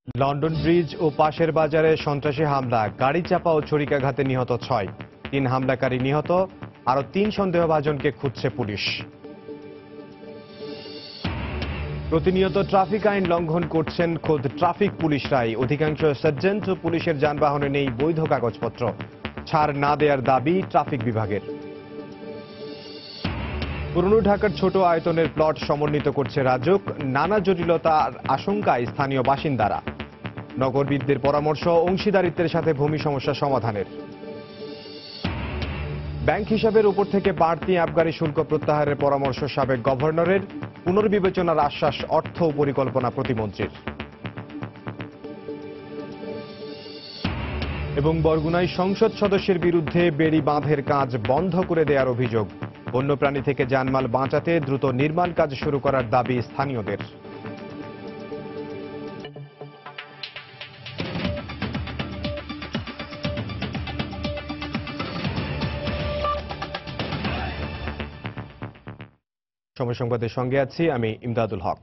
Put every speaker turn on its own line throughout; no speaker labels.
London bridge ও পাশের বাজারে সন্ত্রাসী হামলা, গাড়ি চাপা ও ছুরিকাঘাতে নিহত 6। 3 হামলাকারী নিহত, আরো 3 সন্দেহভাজনকে খুঁজছে পুলিশ। প্রতিনিয়ত ট্রাফিক আইন লঙ্ঘন করছেন খোদ ট্রাফিক পুলিশরাই। অধিকাংশ সার্জেন্ট ও পুলিশের যানবাহনে নেই বৈধ কাগজপত্র। ছাড় না দেওয়ার দাবি ট্রাফিক বিভাগের। পুরনো ঢাকার ছোট আয়তনের প্লট সমন্বিত করছে রাজউক। নানা জটিলতার আশঙ্কায় স্থানীয় বাসিন্দারা। নগরবিদদের পরামর্শ অংশীদারিত্বের সাথে ভূমি সমস্যা সমাধানের। ব্যাংক হিসাবের উপর থেকে বাড়তি আবগারি শুল্ক প্রত্যাহারের পরামর্শ সাবেক গভর্নরের। পুনর্বিবেচনার আশ্বাস অর্থ ও পরিকল্পনা প্রতিমন্ত্রীর। এবং বরগুনায় সংসদ সদস্যের বিরুদ্ধে বেড়ি বাঁধের কাজ বন্ধ করে দেওয়ার অভিযোগ। বন্যপ্রাণী থেকে জানমাল বাঁচাতে দ্রুত নির্মাণ কাজ শুরু করার দাবি স্থানীয়দের। সময় সংবাদের সঙ্গে আছি আমি ইমদাদুল হক।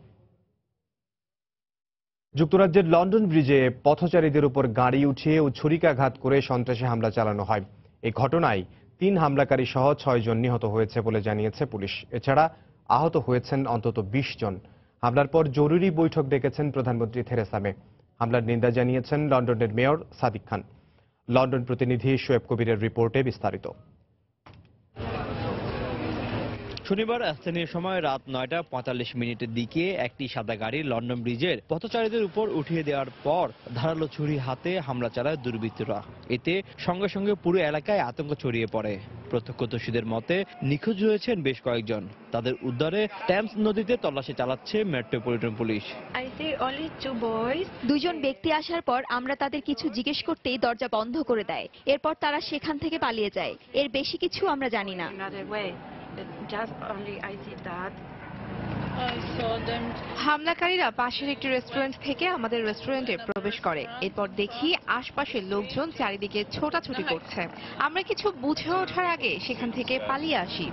যুক্তরাজ্যের লন্ডন ব্রিজে পথচারীদের উপর গাড়ি উঠিয়ে ও ছুরিকাঘাত করে সন্ত্রাসী হামলা চালানো হয়। এই ঘটনায় 3 হামলাকারী সহ 6 জন নিহত হয়েছে বলে জানিয়েছে পুলিশ। এছাড়া আহত হয়েছেন অন্তত 20 জন। হামলার পর জরুরি বৈঠক ডেকেছেন প্রধানমন্ত্রী থেরেসা মে। হামলার নিন্দা জানিয়েছেন লন্ডনের মেয়র সাদিক খান। লন্ডন প্রতিনিধি শোয়েব কবিরের রিপোর্টে বিস্তারিত।
শনিবার স্থানীয় সময় রাত 9:45 দিকে একটি সাদা গাড়ি লন্ডন ব্রিজের পথচারীদের উপর উঠিয়ে দেওয়ার পর ধারালো ছুরি হাতে হামলা চালায় দুর্বৃত্তরা। এতে সঙ্গে সঙ্গে পুরো এলাকায় আতঙ্ক ছড়িয়ে পড়ে। প্রত্যক্ষদর্শীদের মতে নিখোঁজ হয়েছেন বেশ কয়েকজন। তাদের উদ্ধারে টেমস নদীতে তল্লাশি চালাচ্ছে মেট্রোপলিটন পুলিশ।
2 জন ব্যক্তি আসার পর আমরা তাদের কিছু জিজ্ঞেস করতেই দরজা বন্ধ করে দেয়। এরপর তারা সেখান থেকে পালিয়ে যায়। এর বেশি কিছু আমরা জানি না।
হামলাকারীরা পাশের একটি রেস্টুরেন্ট থেকে আমাদের রেস্টুরেন্টে প্রবেশ করে। এরপর দেখি আশপাশের লোকজন চারিদিকে ছোটাছুটি করছে। আমরা কিছু বুঝে ওঠার আগে সেখান থেকে পালিয়ে আসি।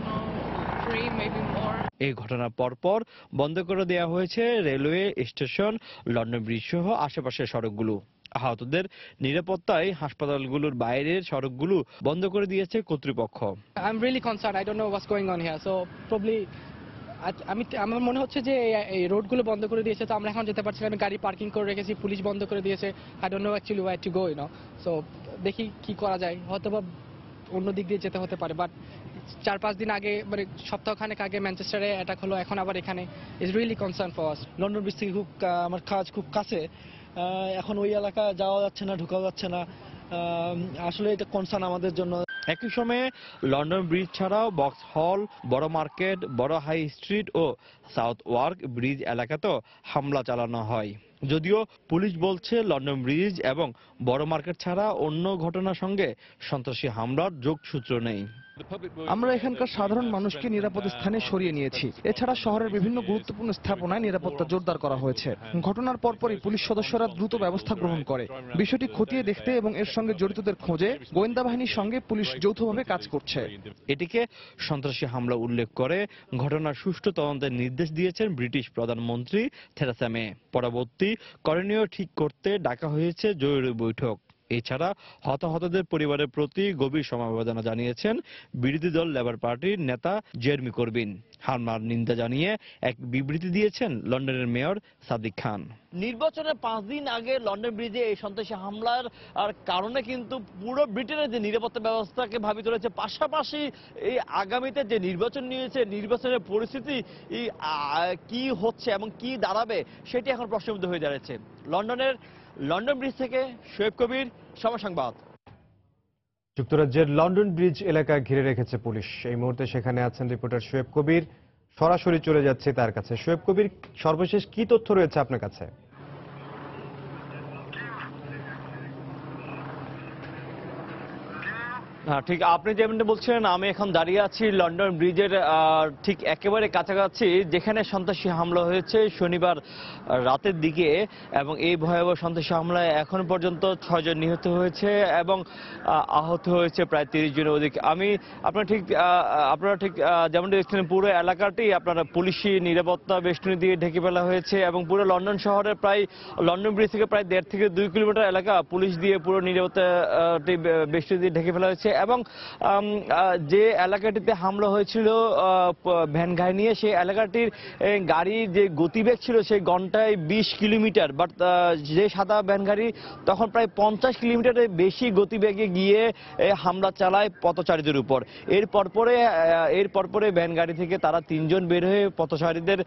এই ঘটনার পরপর বন্ধ করে দেওয়া হয়েছে রেলওয়ে স্টেশন, লন্ডন ব্রিজ সহ আশেপাশের সড়কগুলো। আহতদের নিরাপত্তায় হাসপাতালগুলোর বাইরের সড়কগুলো বন্ধ করে দিয়েছে কর্তৃপক্ষ।
I'm really concerned. I don't know what's going on here. So probably আমার মনে হচ্ছে যে এই রোডগুলো বন্ধ করে দিয়েছে, তো আমরা এখন যেতে পারছি না। আমি গাড়ি পার্কিং করে রেখেছি, পুলিশ বন্ধ করে দিয়েছে। I don't know actually where to go, you know. So দেখি কি করা যায়। হয়তোবা অন্য দিক দিয়ে যেতে হতে পারে, বাট 4-5 দিন আগে মানে সপ্তাহখানেক আগে ম্যানচেস্টারে অ্যাটাক হলো, এখন আবার এখানে। Is really concern for us.
London bridge থেকে খুব আমার কাজ খুব কাছে, এখন ওই এলাকা যাওয়া যাচ্ছে না, ঢোকা যাচ্ছে না। আসলে এটা কনসার্ন আমাদের জন্য।
একই সময়ে লন্ডন ব্রিজ ছাড়াও বক্স হল, বড় মার্কেট, বড় হাই স্ট্রিট ও সাউথ ওয়ার্ক ব্রিজ এলাকাতেও হামলা চালানো হয়। যদিও পুলিশ বলছে লন্ডন ব্রিজ এবং বড় মার্কেট ছাড়া অন্য ঘটনার সঙ্গে সন্ত্রাসী হামলার যোগসূত্র নেই।
আমরা এখানকার সাধারণ মানুষকে নিরাপদ স্থানে সরিয়ে নিয়েছি। এছাড়া শহরের বিভিন্ন গুরুত্বপূর্ণ স্থাপনায় নিরাপত্তা জোরদার করা হয়েছে। ঘটনার পরপরই পুলিশ সদস্যরা দ্রুত ব্যবস্থা গ্রহণ করে। বিষয়টি খতিয়ে দেখতে এবং এর সঙ্গে জড়িতদের খোঁজে গোয়েন্দা বাহিনীর সঙ্গে পুলিশ যৌথভাবে কাজ করছে।
এটিকে সন্ত্রাসী হামলা উল্লেখ করে ঘটনার সুষ্ঠু তদন্তের নির্দেশ দিয়েছেন ব্রিটিশ প্রধানমন্ত্রী থেরেসা মে। পরবর্তী করণীয় ঠিক করতে ডাকা হয়েছে জরুরি বৈঠক। এছাড়া হতাহতদের পরিবারের প্রতি গভীর সমবেদনা জানিয়েছেন বিরোধী দল লেবার পার্টির নেতা জেরেমি করবিন। হামলার নিন্দা জানিয়ে এক বিবৃতি দিয়েছেন লন্ডনের মেয়র সাদিক খান। নির্বাচনের 5 দিন আগে লন্ডন ব্রিজে এই সন্ত্রাসী হামলার কারণে কিন্তু পুরো ব্রিটেনের যে নিরাপত্তা ব্যবস্থাকে ভাবি তুলেছে। পাশাপাশি এই আগামীতে যে নির্বাচন নিয়েছে, নির্বাচনের পরিস্থিতি কি হচ্ছে এবং কি দাঁড়াবে সেটি এখন প্রশ্নবিদ্ধ হয়ে দাঁড়িয়েছে। লন্ডন ব্রিজ থেকে শোয়েব কবির, সময় সংবাদ।
যুক্তরাজ্যের লন্ডন ব্রিজ এলাকা ঘিরে রেখেছে পুলিশ। এই মুহূর্তে সেখানে আছেন রিপোর্টার শোয়েব কবির। সরাসরি চলে যাচ্ছে তার কাছে। শোয়েব কবির, সর্বশেষ কি তথ্য রয়েছে আপনার কাছে?
ঠিক আপনি যেমনটা বলছেন, আমি এখন দাঁড়িয়ে আছি লন্ডন ব্রিজের ঠিক একেবারে কাছাকাছি, যেখানে সন্ত্রাসী হামলা হয়েছে শনিবার রাতের দিকে, এবং এই ভয়াবহ সন্ত্রাসী হামলায় এখন পর্যন্ত 6 জন নিহত হয়েছে এবং আহত হয়েছে প্রায় 30 জনের অধিক। আপনারা ঠিক যেমনটা দেখছিলেন, পুরো এলাকাটি আপনারা পুলিশি নিরাপত্তা বেষ্টনী দিয়ে ঢেকে ফেলা হয়েছে এবং পুরো লন্ডন শহরের প্রায় লন্ডন ব্রিজ থেকে প্রায় 1.5 থেকে 2 কিলোমিটার এলাকা পুলিশ দিয়ে পুরো নিরাপত্তা বেষ্টনী দিয়ে ঢেকে ফেলা হয়েছে। এবং যে এলাকাটিতে হামলা হয়েছিল ভ্যান গাড়ি নিয়ে, সেই এলাকাটির গাড়ির যে গতিবেগ ছিল সেই ঘন্টায় 20 কিলোমিটার, বাট যে সাদা ভ্যান গাড়ি তখন প্রায় 50 কিলোমিটারের বেশি গতিবেগে গিয়ে হামলা চালায় পথচারীদের উপর। এর পরপরে ভ্যান গাড়ি থেকে তারা 3 জন বের হয়ে পথচারীদের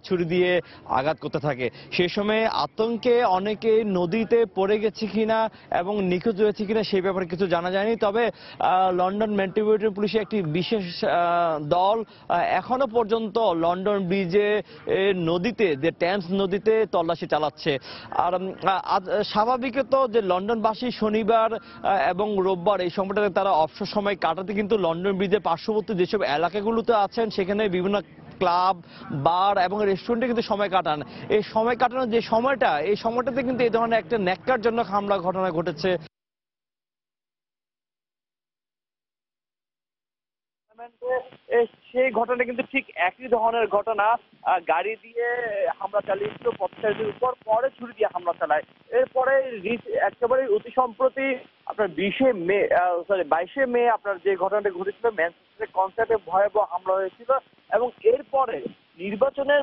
ছুরি দিয়ে আঘাত করতে থাকে। সেই সময় আতঙ্কে অনেকে নদীতে পড়ে গেছে কিনা এবং নিখোঁজ হয়েছে কিনা সেই ব্যাপারে কিছু জানা যায়নি। তবে লন্ডন মেট্রোপলিটন পুলিশের একটি বিশেষ দল এখনো পর্যন্ত লন্ডন ব্রিজে নদীতে, যে টেমস নদীতে তল্লাশি চালাচ্ছে। আর স্বাভাবিকত যে লন্ডনবাসী শনিবার এবং রোববার এই সময়টাতে তারা অবসর সময় কাটাতে কিন্তু লন্ডন ব্রিজের পার্শ্ববর্তী যেসব এলাকাগুলোতে আছেন সেখানে বিভিন্ন ক্লাব, বার এবং রেস্টুরেন্টে কিন্তু সময় কাটান। এই সময় কাটানোর যে সময়টা, এই সময়টাতে কিন্তু এই ধরনের একটা ন্যাক্কারজনক হামলা ঘটনা ঘটেছে। সেই ঘটনা কিন্তু ঠিক একই ধরনের ঘটনা, গাড়ি দিয়ে হামলা চালিয়েছিল পথচারীদের উপর, পরে ছুরি দিয়ে হামলা চালায়। এরপরে একেবারে অতি সম্প্রতি আপনার 22শে মে আপনার যে ঘটনাটা ঘটেছিল ম্যানচেস্টারের কনসার্টে ভয়াবহ হামলা হয়েছিল, এবং এরপরে নির্বাচনের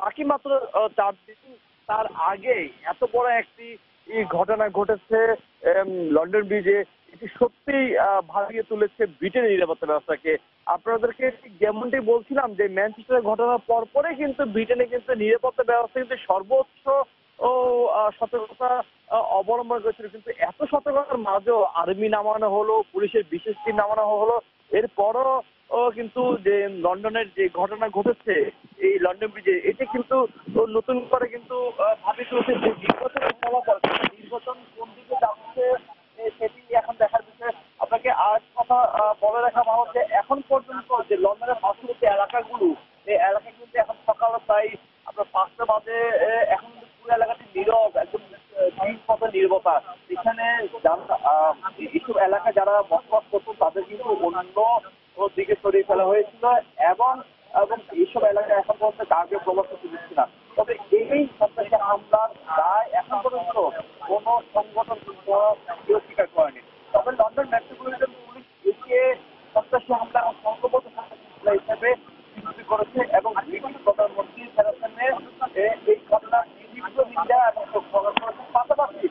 বাকি মাত্র 4 দিন তার আগে এত বড় একটি ঘটনা ঘটেছে লন্ডন ব্রিজে। এটি সত্যি ভাবিয়ে তুলেছে ব্রিটেনের নিরাপত্তা ব্যবস্থাকে। আপনাদেরকে যেমনটি বলছিলাম যে ম্যানচেস্টারের ঘটনার পরে কিন্তু ব্রিটেনে কিন্তু নিরাপত্তা ব্যবস্থা কিন্তু সর্বোচ্চ সতর্কতা অবলম্বন করেছিল, কিন্তু এত সতর্কতার মাঝেও আর্মি নামানো হলো, পুলিশের বিশেষ টিম নামানো হলো, এরপরও কিন্তু যে লন্ডনের যে ঘটনা ঘটেছে এই লন্ডন ব্রিজে, এটি কিন্তু নতুন করে কিন্তু ভাবিয়ে তুলেছে যে নির্বাচনের ফলাফল, নির্বাচন কোন দিকে যাচ্ছে সেটি এখন দেখার বিষয়ে। আপনাকে আর কথা বলে রাখা ভালো যে এখন পর্যন্ত যে লন্ডনের পার্শ্ববর্তী এলাকাগুলো, এই এলাকা কিন্তু এখন সকাল প্রায় আপনার 5টা বাজে, এখন কিন্তু পুরো এলাকাটি নীরব, একদম মতো নীরবতা। এখানে এইসব এলাকায় যারা বসবাস করতো তাদের কিন্তু অন্য দিকে সরিয়ে ফেলা হয়েছিল, এবং এইসব এলাকায় এখন পর্যন্ত কাউকে প্রবেশ করতে দিচ্ছে না। তবে এই সন্ত্রাসী হামলার দায় এখন পর্যন্ত কোন সংগঠন স্বীকার করেনি। তবে লন্ডন মেট্রোপলিটন পুলিশ একে সন্ত্রাসী হামলা সংঘবদ্ধ সন্ত্রাসী হামলা হিসেবে চিহ্নিত করেছে, এবং ব্রিটিশ প্রধানমন্ত্রী থেরেসা মে এই ঘটনার তীব্র নিন্দা এবং শোক প্রকাশ করেছেন। পাশাপাশি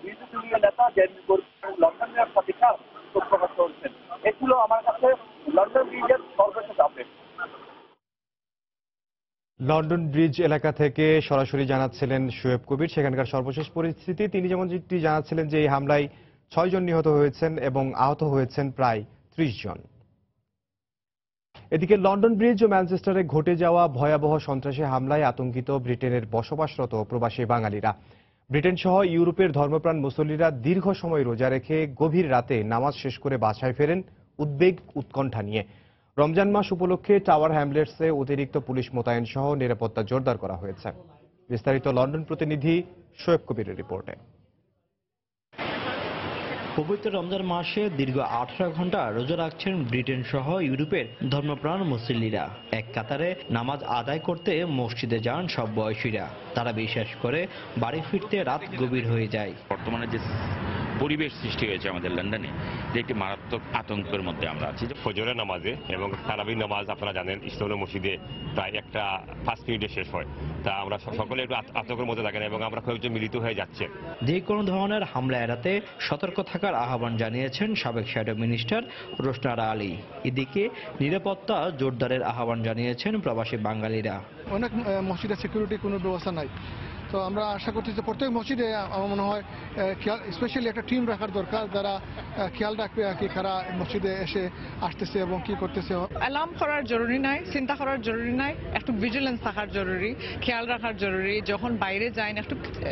বিরোধী দলীয় নেতা জেরেমি করবিন লন্ডনের প্রতিকার শোক প্রকাশ করেছেন। এ ছিল আমার কাছে লন্ডন ব্রিজের সর্বশেষ আপডেট।
লন্ডন ব্রিজ এলাকা থেকে সরাসরি জানাচ্ছিলেন শোয়েব কবির সেখানকার সর্বশেষ পরিস্থিতি। তিনি যেমনটি জানাচ্ছিলেন যে এই হামলায় 6 জন নিহত হয়েছেন এবং আহত হয়েছেন প্রায় 30 জন। এদিকে লন্ডন ব্রিজ ও ম্যানচেস্টারে ঘটে যাওয়া ভয়াবহ সন্ত্রাসী হামলায় আতঙ্কিত ব্রিটেনের বসবাসরত প্রবাসী বাঙালিরা। ব্রিটেন সহ ইউরোপের ধর্মপ্রাণ মুসল্লিরা দীর্ঘ সময় রোজা রেখে গভীর রাতে নামাজ শেষ করে বাসায় ফেরেন উদ্বেগ উৎকণ্ঠা নিয়ে। রমজান মাস উপলক্ষে টাওয়ার হ্যামলেটসে অতিরিক্ত পুলিশ মোতায়েন সহ নিরাপত্তা জোরদার করা হয়েছে। বিস্তারিত লন্ডন প্রতিনিধি শোয়েব কবিরের রিপোর্টে।
পবিত্র রমজান মাসে দীর্ঘ 18 ঘন্টা রোজা রাখছেন ব্রিটেন সহ ইউরোপের ধর্মপ্রাণ মুসল্লিরা। এক কাতারে নামাজ আদায় করতে মসজিদে যান সব বয়সীরা। তারা বিশ্বাস করে বাড়ি ফিরতে রাত গভীর হয়ে যায়।
বর্তমানে যে পরিবেশ সৃষ্টি হয়েছে আমাদের লন্ডনে, যে একটি মারাত্মক আতঙ্কের মধ্যে আমরা আছি।
ফজরের নামাজে এবং তারাবির নামাজ আপনারা জানেন ইসলামের মসজিদে প্রায় 5 মিনিটে শেষ হয়। তা আমরা সকলে একটু আতঙ্কের মধ্যে থাকেন এবং আমরা কয়েকজন মিলিত হয়ে যাচ্ছে।
যে কোনো ধরনের হামলা এড়াতে সতর্ক থাকার আহ্বান জানিয়েছেন সাবেক শ্যাডো মিনিস্টার রোশনারা আলী। এদিকে নিরাপত্তা জোরদারের আহ্বান জানিয়েছেন প্রবাসী বাঙালিরা।
অনেক মসজিদের সিকিউরিটি কোনো ব্যবস্থা নাই, তো আমরা আশা করছি যে প্রত্যেক মসজিদে আমার মনে হয় স্পেশালি একটা টিম রাখার দরকার, যারা খেয়াল রাখবে আর কি কারা মসজিদে এসে আসতেছে এবং কি করতেছে।
অ্যালার্ম করার জরুরি নাই, চিন্তা করার জরুরি নাই, একটু ভিজিলেন্স থাকার জরুরি, খেয়াল রাখার জরুরি। যখন বাইরে যাই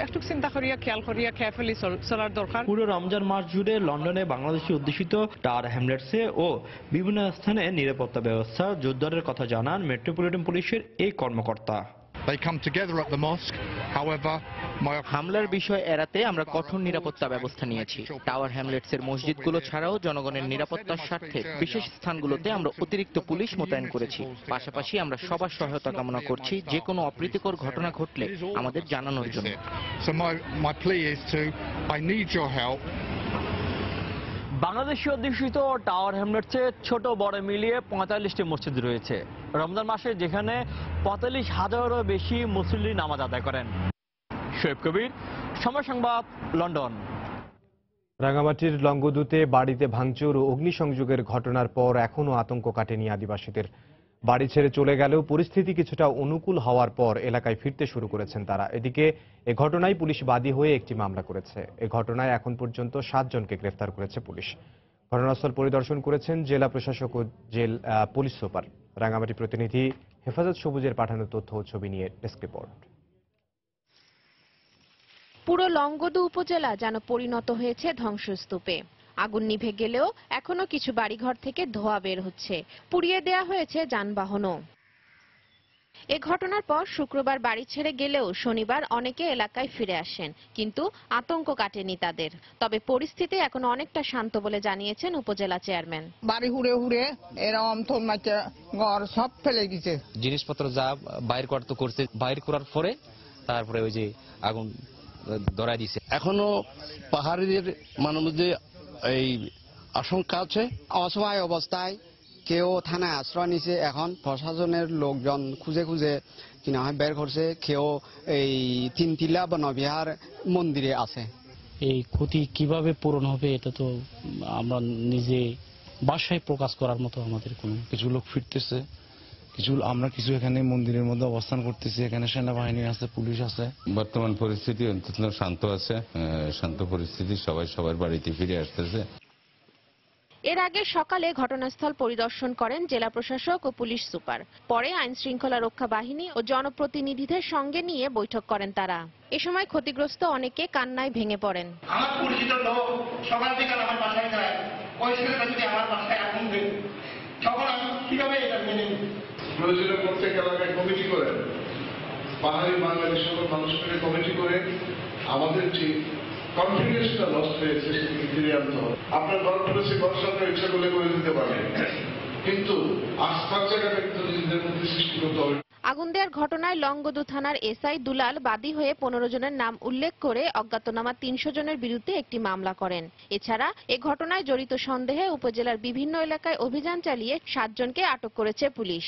একটু চিন্তা করিয়া খেয়াল করিয়া কেয়ারফুলি চলার দরকার।
পুরো রমজান মাস জুড়ে লন্ডনে বাংলাদেশি অধ্যুষিত টাওয়ার হ্যামলেটসে ও বিভিন্ন স্থানে নিরাপত্তা ব্যবস্থা জোরদারের কথা জানান মেট্রোপলিটন পুলিশের এই কর্মকর্তা।
হামলার বিষয় এড়াতে আমরা কঠোর নিরাপত্তা ব্যবস্থা নিয়েছি। টাওয়ার হ্যামলেটসের মসজিদগুলো ছাড়াও জনগণের নিরাপত্তার স্বার্থে বিশেষ স্থানগুলোতে আমরা অতিরিক্ত পুলিশ মোতায়েন করেছি। পাশাপাশি আমরা সবার সহায়তা কামনা করছি যে কোনো অপ্রীতিকর ঘটনা ঘটলে আমাদের জানানোর জন্য।
বাংলাদেশি অধ্যুষিত টাওয়ার হ্যামলেটসে ছোট বড় মিলিয়ে 45টি মসজিদ রয়েছে। রমজান মাসে যেখানে 45,000-এরও বেশি মুসল্লি নামাজ আদায় করেন। শোয়েব কবির, সময় সংবাদ, লন্ডন।
রাঙামাটির লংগদুতে বাড়িতে ভাঙচুর ও অগ্নিসংযোগের ঘটনার পর এখনও আতঙ্ক কাটেনি আদিবাসীদের। বাড়ি ছেড়ে চলে গেলেও পরিস্থিতি কিছুটা অনুকূল হওয়ার পর এলাকায় ফিরতে শুরু করেছেন তারা। এদিকে এ ঘটনায় পুলিশ বাদী হয়ে একটি মামলা করেছে। এ ঘটনায় এখন পর্যন্ত 7 জনকে গ্রেফতার করেছে পুলিশ। ঘটনাস্থল পরিদর্শন করেছেন জেলা প্রশাসক ও পুলিশ সুপার। রাঙামাটি প্রতিনিধি হেফাজত সবুজের পাঠানো তথ্য ও ছবি নিয়ে ডেস্ক রিপোর্ট।
পুরো লংগদু উপজেলা যেন পরিণত হয়েছে ধ্বংসস্তূপে। আগুন নিভে গেলেও এখনো কিছু বাড়িঘর থেকে ধোঁয়া বের হচ্ছে। পুড়িয়ে দেয়া হয়েছে যানবাহনও। এ ঘটনার পর শুক্রবার বাড়ি ছেড়ে গেলেও শনিবার অনেকে এলাকায় ফিরে আসেন, কিন্তু আতঙ্ক কাটেনি তাদের। তবে পরিস্থিতি এখন অনেকটা শান্ত বলে জানিয়েছেন উপজেলা চেয়ারম্যান।
বাড়ি হুড়ে হুড়ে এরকম তো ঘর সব ফেলে গেছে,
জিনিসপত্র যা বাইর করতে করছে, বাইর করার পরে তারপরে ওই যে আগুন ধরাই দিছে।
এখনো পাহাড়িদের মানবদের এই আশঙ্কা আছে।
অসহায় অবস্থায় কেউ থানায় আশ্রয় নিছে, এখন প্রশাসনের লোকজন খুঁজে খুঁজে কিনা হয় বের করছে। কেউ এই তিনটিলা বনবিহার মন্দিরে আছে।
এই ক্ষতি কিভাবে পূরণ হবে এটা তো আমরা নিজে বাসায় প্রকাশ করার মতো আমাদের কোনো।
কিছু লোক ফিরতেছে, আমরা কিছু এখানে মন্দিরের মধ্যে অবস্থান করতেছি। এখানে সেনাবাহিনী আছে, পুলিশ আছে।
বর্তমান পরিস্থিতি অন্তত শান্ত আছে, শান্ত পরিস্থিতি, সবাই সবার বাড়িতে ফিরে আসতেছে।
এর আগে সকালে ঘটনাস্থল পরিদর্শন করেন জেলা প্রশাসক ও পুলিশ সুপার। পরে আইন শৃঙ্খলা রক্ষা বাহিনী ও জনপ্রতিনিধিদের সঙ্গে নিয়ে বৈঠক করেন তারা। এ সময় ক্ষতিগ্রস্ত অনেকে কান্নায় ভেঙে পড়েন।
আমার পরিচিত লোক সকাল থেকে আমার বাসায় যায়, ওই ছেলেটা যদি আমার বাসায় আগুন দেয় তখন আমি কিভাবে এটা মেনে নিই?
প্রয়োজনে প্রত্যেক এলাকায় কমিটি করে, পাহাড়ি বাংলাদেশ সকল মানুষকে কমিটি করে আমাদের যে কনফিডেন্সটা লস হয়েছে সেটাকে ফিরিয়ে আনতে হবে। আপনার ঘর করেছে, ঘর সরকার ইচ্ছা করলে করে দিতে পারে, কিন্তু আস্থার জায়গাটা কিন্তু নিজেদের মধ্যে সৃষ্টি করতে হবে।
আগুন দেওয়ার ঘটনায় লংগদু থানার এসআই দুলাল বাদী হয়ে 15 জনের নাম উল্লেখ করে অজ্ঞাতনামা 300 জনের বিরুদ্ধে একটি মামলা করেন। এছাড়া এ ঘটনায় জড়িত সন্দেহে উপজেলার বিভিন্ন এলাকায় অভিযান চালিয়ে 7 জনকে আটক করেছে পুলিশ।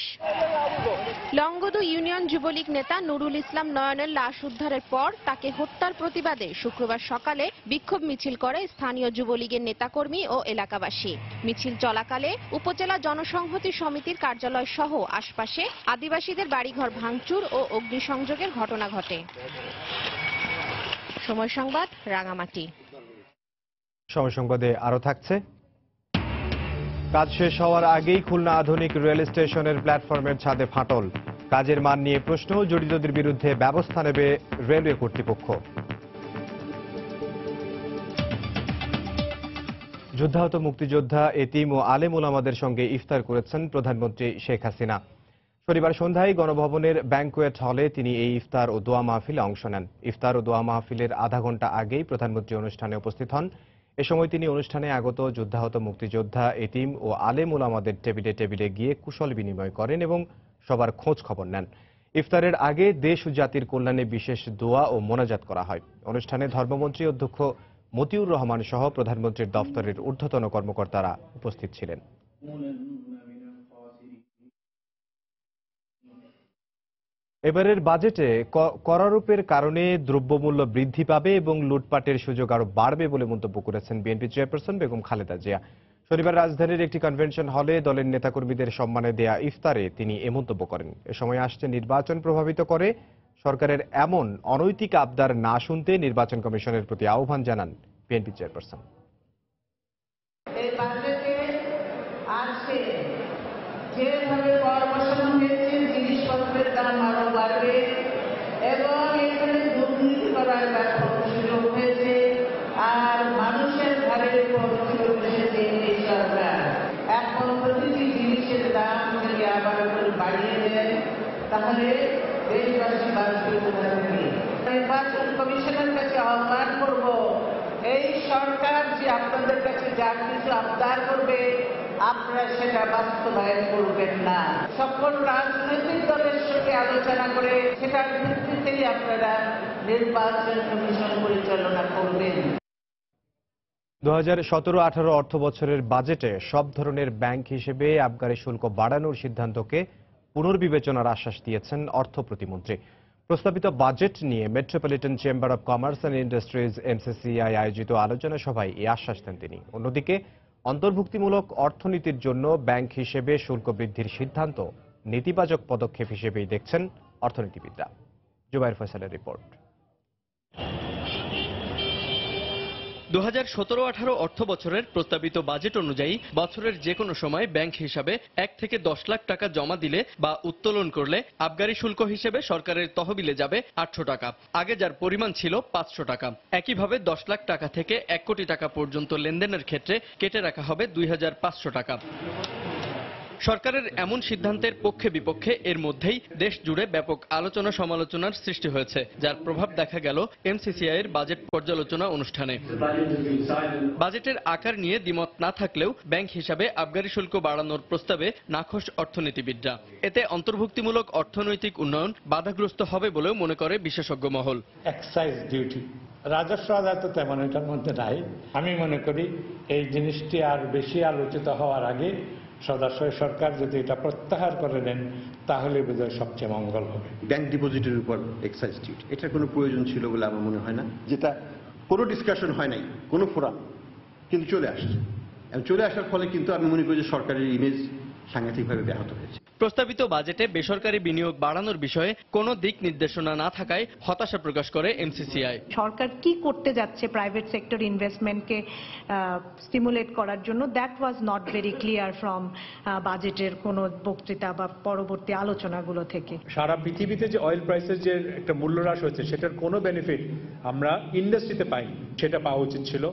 লংগদু ইউনিয়ন যুবলীগ নেতা নুরুল ইসলাম নয়নের লাশ উদ্ধারের পর তাকে হত্যার প্রতিবাদে শুক্রবার সকালে বিক্ষোভ মিছিল করে স্থানীয় যুবলীগের নেতাকর্মী ও এলাকাবাসী। মিছিল চলাকালে উপজেলা জনসংহতি সমিতির কার্যালয় সহ আশপাশে আদিবাসীদের বাড়িঘর ভাঙচুর ও অগ্নিসংযোগের ঘটনা ঘটে। সময় সংবাদ, রাঙামাটি।
সময় সংবাদে আরো থাকছে। কাজ শেষ হওয়ার আগেই খুলনা আধুনিক রেল স্টেশনের প্ল্যাটফর্মের ছাদে ফাটল। কাজের মান নিয়ে প্রশ্ন, জড়িতদের বিরুদ্ধে ব্যবস্থা নেবে রেলওয়ে কর্তৃপক্ষ। যুদ্ধাহত মুক্তিযোদ্ধা, এতিম ও আলেম ওলামাদের সঙ্গে ইফতার করেছেন প্রধানমন্ত্রী শেখ হাসিনা। শনিবার সন্ধ্যায় গণভবনের ব্যাংকোয়েট হলে তিনি এই ইফতার ও দোয়া মাহফিলে অংশ নেন। ইফতার ও দোয়া মাহফিলের আধা ঘন্টা আগেই প্রধানমন্ত্রী অনুষ্ঠানে উপস্থিত হন। এ সময় তিনি অনুষ্ঠানে আগত যুদ্ধাহত মুক্তিযোদ্ধা, এতিম ও আলেম ওলামাদের টেবিলে টেবিলে গিয়ে কুশল বিনিময় করেন এবং সবার খোঁজ খবর নেন। ইফতারের আগে দেশ ও জাতির কল্যাণে বিশেষ দোয়া ও মোনাজাত করা হয়। অনুষ্ঠানে ধর্মমন্ত্রী অধ্যক্ষ মতিউর রহমান সহ প্রধানমন্ত্রীর দফতরের ঊর্ধ্বতন কর্মকর্তারা উপস্থিত ছিলেন। এবারের বাজেটে করারোপের কারণে দ্রব্যমূল্য বৃদ্ধি পাবে এবং লুটপাটের সুযোগ আরো বাড়বে বলে মন্তব্য করেছেন বিএনপি চেয়ারপারসন বেগম খালেদা জিয়া। শনিবার রাজধানীর একটি কনভেনশন হলে দলের নেতাকর্মীদের সম্মানে দেয়া ইফতারে তিনি এ মন্তব্য করেন। এ সময় আসছে নির্বাচন প্রভাবিত করে সরকারের এমন অনৈতিক আবদার না শুনতে নির্বাচন কমিশনের প্রতি আহ্বান জানান বিএনপি চেয়ারপারসন।
এই বাজেটে আছে যেভাবে কর বসানো হয়েছে, জিনিসপত্রের দাম আরো বাড়বে এবং এখানে দুর্নীতি করার ব্যাপক সুযোগ হয়েছে। আর মানুষের ঘরের উপর সুযোগ এসেছে এই সরকার। এখন প্রতিটি জিনিসের দাম যদি আবার করে বাড়িয়ে দেন তাহলে দেশবাসী বাঁচবে কোথা থেকে? নির্বাচন কমিশনের কাছে আহ্বান করব, এই সরকার যে আপনাদের কাছে যা কিছু আবদার করবে আপনারা সেটা বাস্তবায়ন করবেন না। সকল রাজনৈতিক দলের সঙ্গে আলোচনা করে সেটার ভিত্তিতেই আপনারা নির্বাচন কমিশন পরিচালনা করবেন।
2017-18 অর্থ বছরের বাজেটে সব ধরনের ব্যাংক হিসেবে আবগারি শুল্ক বাড়ানোর সিদ্ধান্তকে পুনর্বিবেচনার আশ্বাস দিয়েছেন অর্থ প্রতিমন্ত্রী। প্রস্তাবিত বাজেট নিয়ে metropolitan chamber of commerce and industries MCCI আয়োজিত আলোচনা সভায় এই আশ্বাস দেন তিনি। অন্যদিকে অন্তর্ভুক্তিমূলক অর্থনীতির জন্য ব্যাংক হিসেবে শুল্ক বৃদ্ধির সিদ্ধান্ত নেতিবাচক পদক্ষেপ হিসেবেই দেখছেন অর্থনীতিবিদরা। জুবাইর ফয়সালের রিপোর্ট।
2017-18 অর্থ বছরের প্রস্তাবিত বাজেট অনুযায়ী বছরের যে কোনো সময় ব্যাংক হিসাবে 1 থেকে 10 লাখ টাকা জমা দিলে বা উত্তোলন করলে আবগারি শুল্ক হিসেবে সরকারের তহবিলে যাবে 800 টাকা। আগে যার পরিমাণ ছিল 500 টাকা। একইভাবে 10 লাখ টাকা থেকে 1 কোটি টাকা পর্যন্ত লেনদেনের ক্ষেত্রে কেটে রাখা হবে 2500 টাকা। সরকারের এমন সিদ্ধান্তের পক্ষে বিপক্ষে এর মধ্যেই দেশ জুড়ে ব্যাপক আলোচনা সমালোচনার সৃষ্টি হয়েছে, যার প্রভাব দেখা গেল MCCI এর বাজেট পর্যালোচনা অনুষ্ঠানে। বাজেটের আকার নিয়ে দ্বিমত না থাকলেও ব্যাংক হিসাবে আবগারি শুল্ক বাড়ানোর প্রস্তাবে নাখোশ অর্থনীতিবিদরা। এতে অন্তর্ভুক্তিমূলক অর্থনৈতিক উন্নয়ন বাধাগ্রস্ত হবে বলেও মনে করে বিশেষজ্ঞ মহল।
এক্সাইজ ডিউটি, রাজস্ব আদায় তো তেমন এটার মধ্যে নাই। আমি মনে করি এই জিনিসটি আর বেশি আলোচিত হওয়ার আগে সরকার যদি এটা প্রত্যাহার করে নেন তাহলে বোধহয় সবচেয়ে মঙ্গল হবে।
ব্যাংক ডিপোজিটের উপর এক্সাইজ ডিউটি, এটার কোনো প্রয়োজন ছিল বলে আমার মনে হয় না। যেটা কোনো ডিসকাশন হয় নাই কোনো ফোরাম, কিন্তু চলে আসছে। এবং চলে আসার ফলে কিন্তু আমি মনে করি যে সরকারের ইমেজ সাংঘাতিকভাবে ব্যাহত হয়েছে।
প্রস্তাবিত বাজেটে বেসরকারি বিনিয়োগ বাড়ানোর বিষয়ে কোনো দিক নির্দেশনা না থাকায় হতাশা প্রকাশ করে MCCI।
সরকার কি করতে যাচ্ছে প্রাইভেট সেক্টর ইনভেস্টমেন্টকে স্টিমুলেট করার জন্য, that was not very clear from বাজেটের কোনো বক্তৃতা বা পরবর্তী আলোচনাগুলো থেকে।
সারা পৃথিবীতে যে অয়েল প্রাইসের যে একটা মূল্যহ্রাস হয়েছে সেটার কোনো বেনিফিট আমরা ইন্ডাস্ট্রিতে পাইনি, সেটা পাওয়া উচিত ছিল।